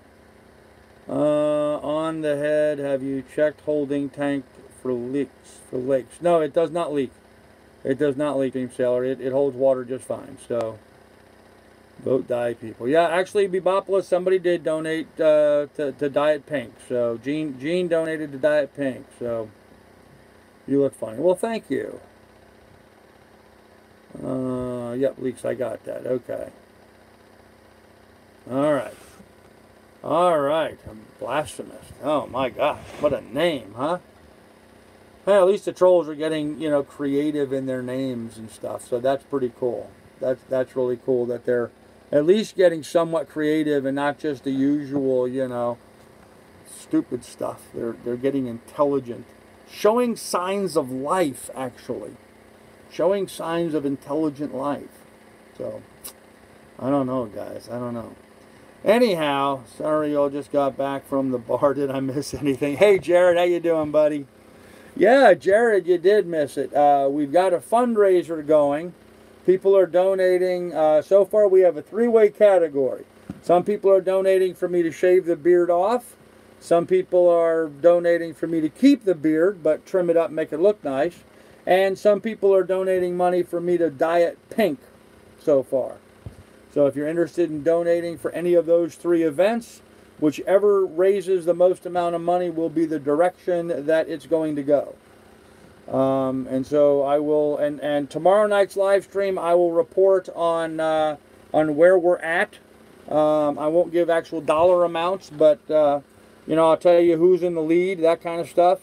On the head, have you checked holding tank for leaks? For lakes? No, it does not leak. It does not leak, Dream Sailor. It holds water just fine. So. Vote dye people. Yeah, actually, Bebopolis, somebody did donate to dye it pink. So, Gene donated to dye it pink. So, you look funny. Well, thank you. Yep, leaks, I got that. Okay. All right. All right. Blasphemous. Oh, my gosh. What a name, huh? Well, at least the trolls are getting, you know, creative in their names and stuff. So, that's pretty cool. That's really cool that they're at least getting somewhat creative and not just the usual, you know, stupid stuff. They're getting intelligent, showing signs of life, actually, showing signs of intelligent life. So, I don't know, guys. I don't know. Anyhow, sorry y'all just got back from the bar. Did I miss anything? Hey, Jared, how you doing, buddy? Yeah, Jared, you did miss it. We've got a fundraiser going. People are donating. So far, we have a three-way category. Some people are donating for me to shave the beard off. Some people are donating for me to keep the beard, but trim it up, make it look nice. And some people are donating money for me to dye it pink so far. So if you're interested in donating for any of those three events, whichever raises the most amount of money will be the direction that it's going to go. And so I will, and tomorrow night's live stream, I will report on where we're at. I won't give actual dollar amounts, but you know, I'll tell you who's in the lead, that kind of stuff,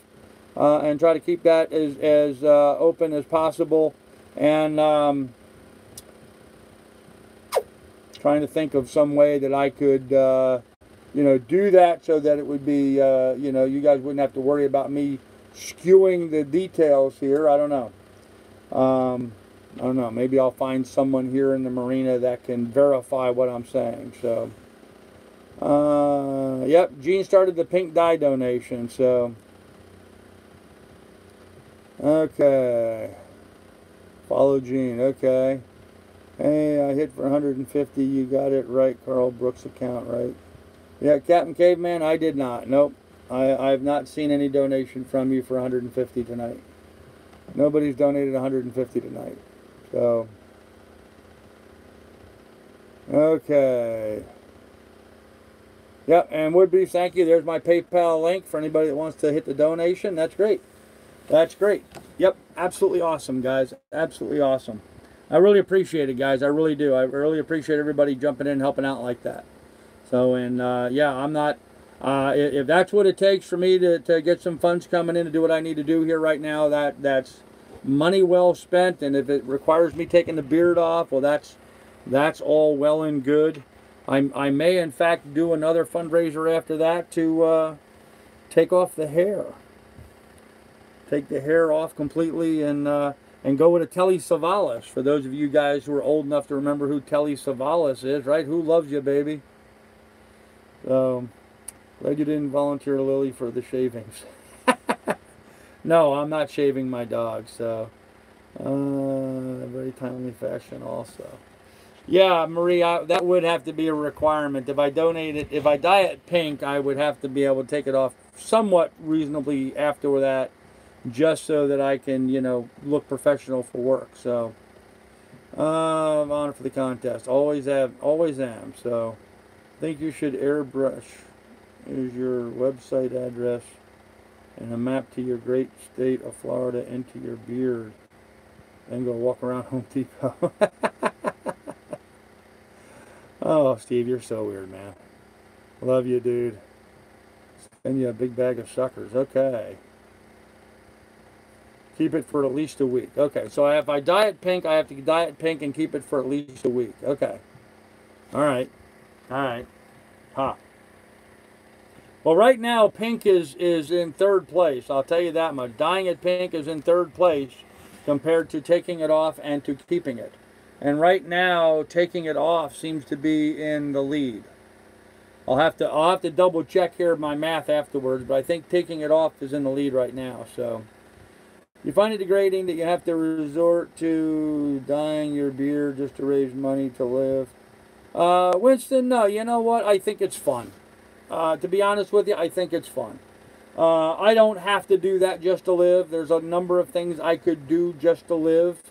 and try to keep that as open as possible. And trying to think of some way that I could, you know, do that so that it would be, you know, you guys wouldn't have to worry about me skewing the details here. I don't know. I don't know. Maybe I'll find someone here in the marina that can verify what I'm saying. So, yep, Gene started the pink dye donation. So, okay. Follow Gene. Okay. Hey, I hit for 150. You got it right. Carl Brooks' account, right? Yeah, Captain Caveman, I did not. Nope. I have not seen any donation from you for 150 tonight. Nobody's donated 150 tonight. So, okay. Yep, and Woodby, thank you. There's my PayPal link for anybody that wants to hit the donation. That's great. That's great. Yep, absolutely awesome, guys. Absolutely awesome. I really appreciate it, guys. I really do. I really appreciate everybody jumping in and helping out like that. So, and yeah, I'm not. If that's what it takes for me to get some funds coming in to do what I need to do here right now, that's money well spent. And if it requires me taking the beard off, well, that's all well and good. I may, in fact, do another fundraiser after that to take off the hair. Take the hair off completely and go with a Telly Savalas. For those of you guys who are old enough to remember who Telly Savalas is, right? Who loves you, baby? So, glad you didn't volunteer, Lily, for the shavings. No, I'm not shaving my dog, so very timely fashion also. Yeah, Marie, that would have to be a requirement. If I donate it, if I dye it pink, I would have to be able to take it off somewhat reasonably after that, just so that I can, you know, look professional for work. So, I'm honored for the contest. Always am. So, I think you should airbrush. Is your website address and a map to your great state of Florida into your beard. Then go walk around Home Depot. Oh, Steve, you're so weird, man. Love you, dude. Send you a big bag of suckers. Okay. Keep it for at least a week. Okay, so if I dye it pink, I have to dye it pink and keep it for at least a week. Okay. All right. All right. Huh. Well, right now, pink is in third place. I'll tell you that much. Dyeing it pink is in third place compared to taking it off and to keeping it. And right now, taking it off seems to be in the lead. I'll have to double check here my math afterwards, but I think taking it off is in the lead right now. So, you find it degrading that you have to resort to dyeing your beard just to raise money to live? Winston, no. You know what? I think it's fun. To be honest with you, I think it's fun. I don't have to do that just to live. There's a number of things I could do just to live.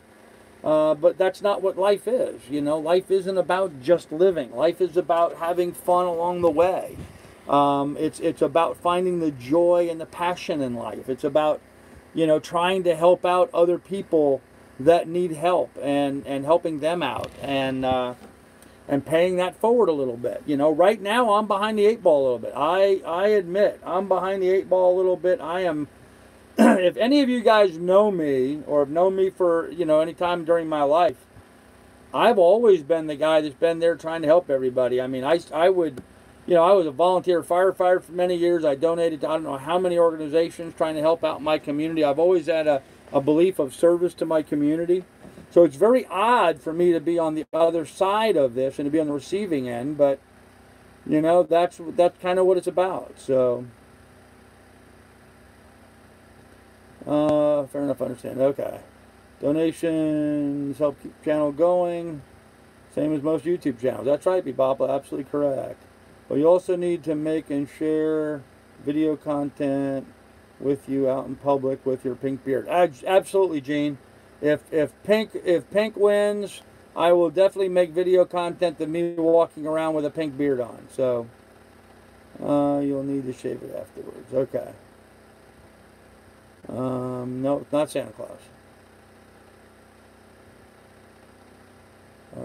But that's not what life is. You know, life isn't about just living. Life is about having fun along the way. It's about finding the joy and the passion in life. It's about, you know, trying to help out other people that need help and helping them out and paying that forward a little bit. You know, right now I'm behind the 8 ball a little bit. I admit I'm behind the 8 ball a little bit. I am. If any of you guys know me or have known me for, you know, any time during my life, I've always been the guy that's been there trying to help everybody. I mean, I would, you know, I was a volunteer firefighter for many years. I donated to I don't know how many organizations trying to help out my community. I've always had a belief of service to my community. So it's very odd for me to be on the other side of this and to be on the receiving end, but, you know, that's kind of what it's about. So, fair enough, I understand. Okay. Donations help keep the channel going. Same as most YouTube channels. That's right, Bebopla, absolutely correct. But you also need to make and share video content with you out in public with your pink beard. Absolutely, Gene. If pink wins, I will definitely make video content of me walking around with a pink beard on. So you'll need to shave it afterwards. Okay. No, it's not Santa Claus.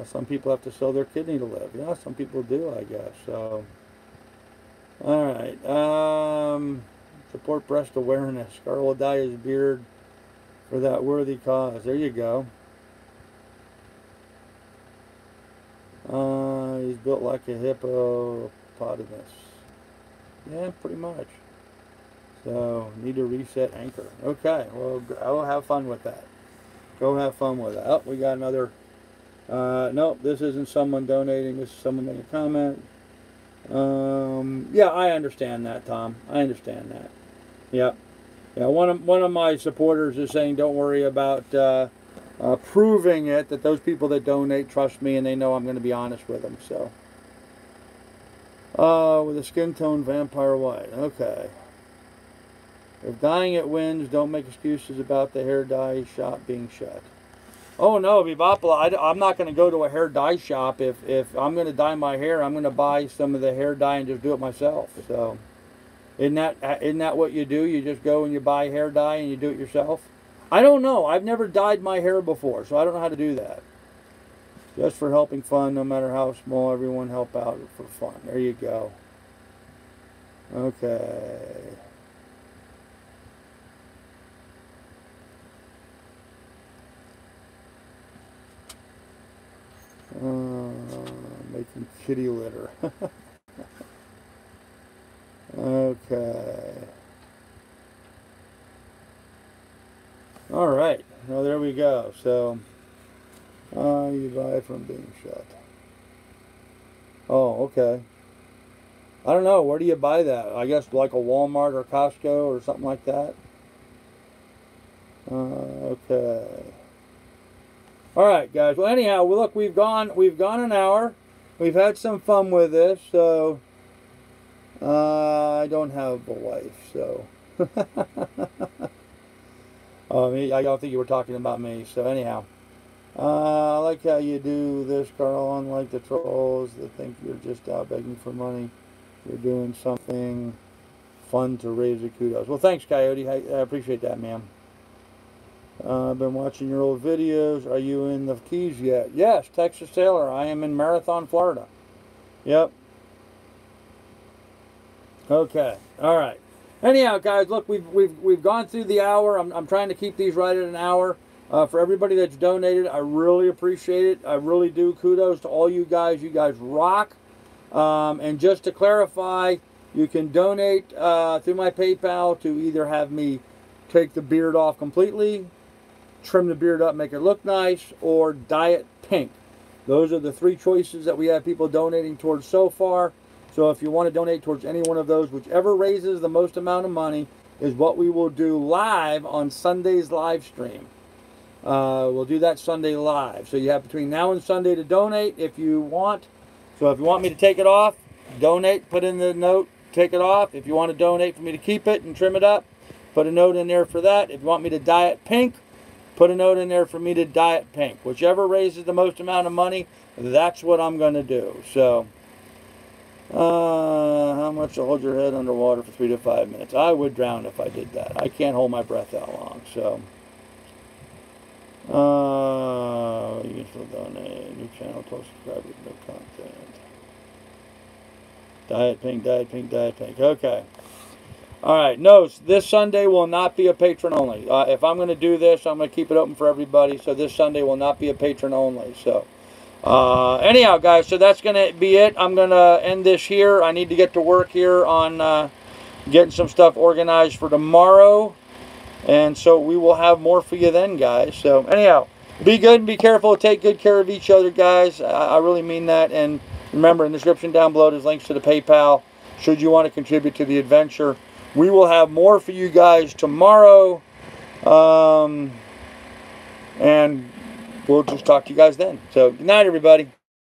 Some people have to sell their kidney to live. Yeah, some people do, I guess. So, all right. Support breast awareness. Scar will dye his beard for that worthy cause. There you go. He's built like a hippopotamus. Yeah, pretty much. So, need to reset anchor. Okay, well, I'll have fun with that. Go have fun with that. Oh, we got another. No, this isn't someone donating. This is someone making a comment. Yeah, I understand that, Tom. I understand that. Yep. Yeah, one of my supporters is saying, don't worry about proving it, that those people that donate trust me and they know I'm going to be honest with them. So, with a skin tone vampire white. Okay. If dyeing it wins, don't make excuses about the hair dye shop being shut. Oh no, Bebopla, I'm not going to go to a hair dye shop. If I'm going to dye my hair, I'm going to buy some of the hair dye and just do it myself. So, Isn't that what you do? You just go and you buy hair dye and you do it yourself? I don't know. I've never dyed my hair before, so I don't know how to do that. Just for helping fun, no matter how small, everyone help out for fun. There you go. Okay. Making kitty litter. Okay. All right. Well, there we go. So, you buy it from being shut. Oh, okay. I don't know. Where do you buy that? I guess like a Walmart or Costco or something like that. Okay. All right, guys. Well, anyhow, look, we've gone an hour. We've had some fun with this. So, I don't have a wife, so. I don't think you were talking about me. So anyhow, I like how you do this, Carl. Unlike the trolls that think you're just out begging for money, you're doing something fun to raise the kudos. Well, thanks, Coyote. I appreciate that, ma'am. I've been watching your old videos. Are you in the Keys yet? Yes, Texas Sailor. I am in Marathon, Florida. Yep. Okay. All right. Anyhow, guys, look, we've gone through the hour. I'm trying to keep these right at an hour. For everybody that's donated, I really appreciate it. I really do. Kudos to all you guys. You guys rock. And just to clarify, you can donate through my PayPal to either have me take the beard off completely, trim the beard up, make it look nice, or dye it pink. Those are the three choices that we have people donating towards so far. So if you want to donate towards any one of those, whichever raises the most amount of money is what we will do live on Sunday's live stream. We'll do that Sunday live. So you have between now and Sunday to donate if you want. So if you want me to take it off, donate, put in the note, take it off. If you want to donate for me to keep it and trim it up, put a note in there for that. If you want me to dye it pink, put a note in there for me to dye it pink. Whichever raises the most amount of money, that's what I'm going to do. So, how much to hold your head underwater for 3 to 5 minutes? I would drown if I did that. I can't hold my breath that long. So, you can still donate. New channel, 12 subscribers, no content. Dye it pink, dye it pink, dye it pink. Okay. All right. No, this Sunday will not be a patron only. If I'm going to do this, I'm going to keep it open for everybody. So this Sunday will not be a patron only. So. Anyhow, guys, so that's going to be it. I'm going to end this here. I need to get to work here on getting some stuff organized for tomorrow. And so we will have more for you then, guys. So anyhow, be good and be careful. Take good care of each other, guys. I really mean that. And remember, in the description down below, there's links to the PayPal should you want to contribute to the adventure. We will have more for you guys tomorrow. And we'll just talk to you guys then. So, good night, everybody.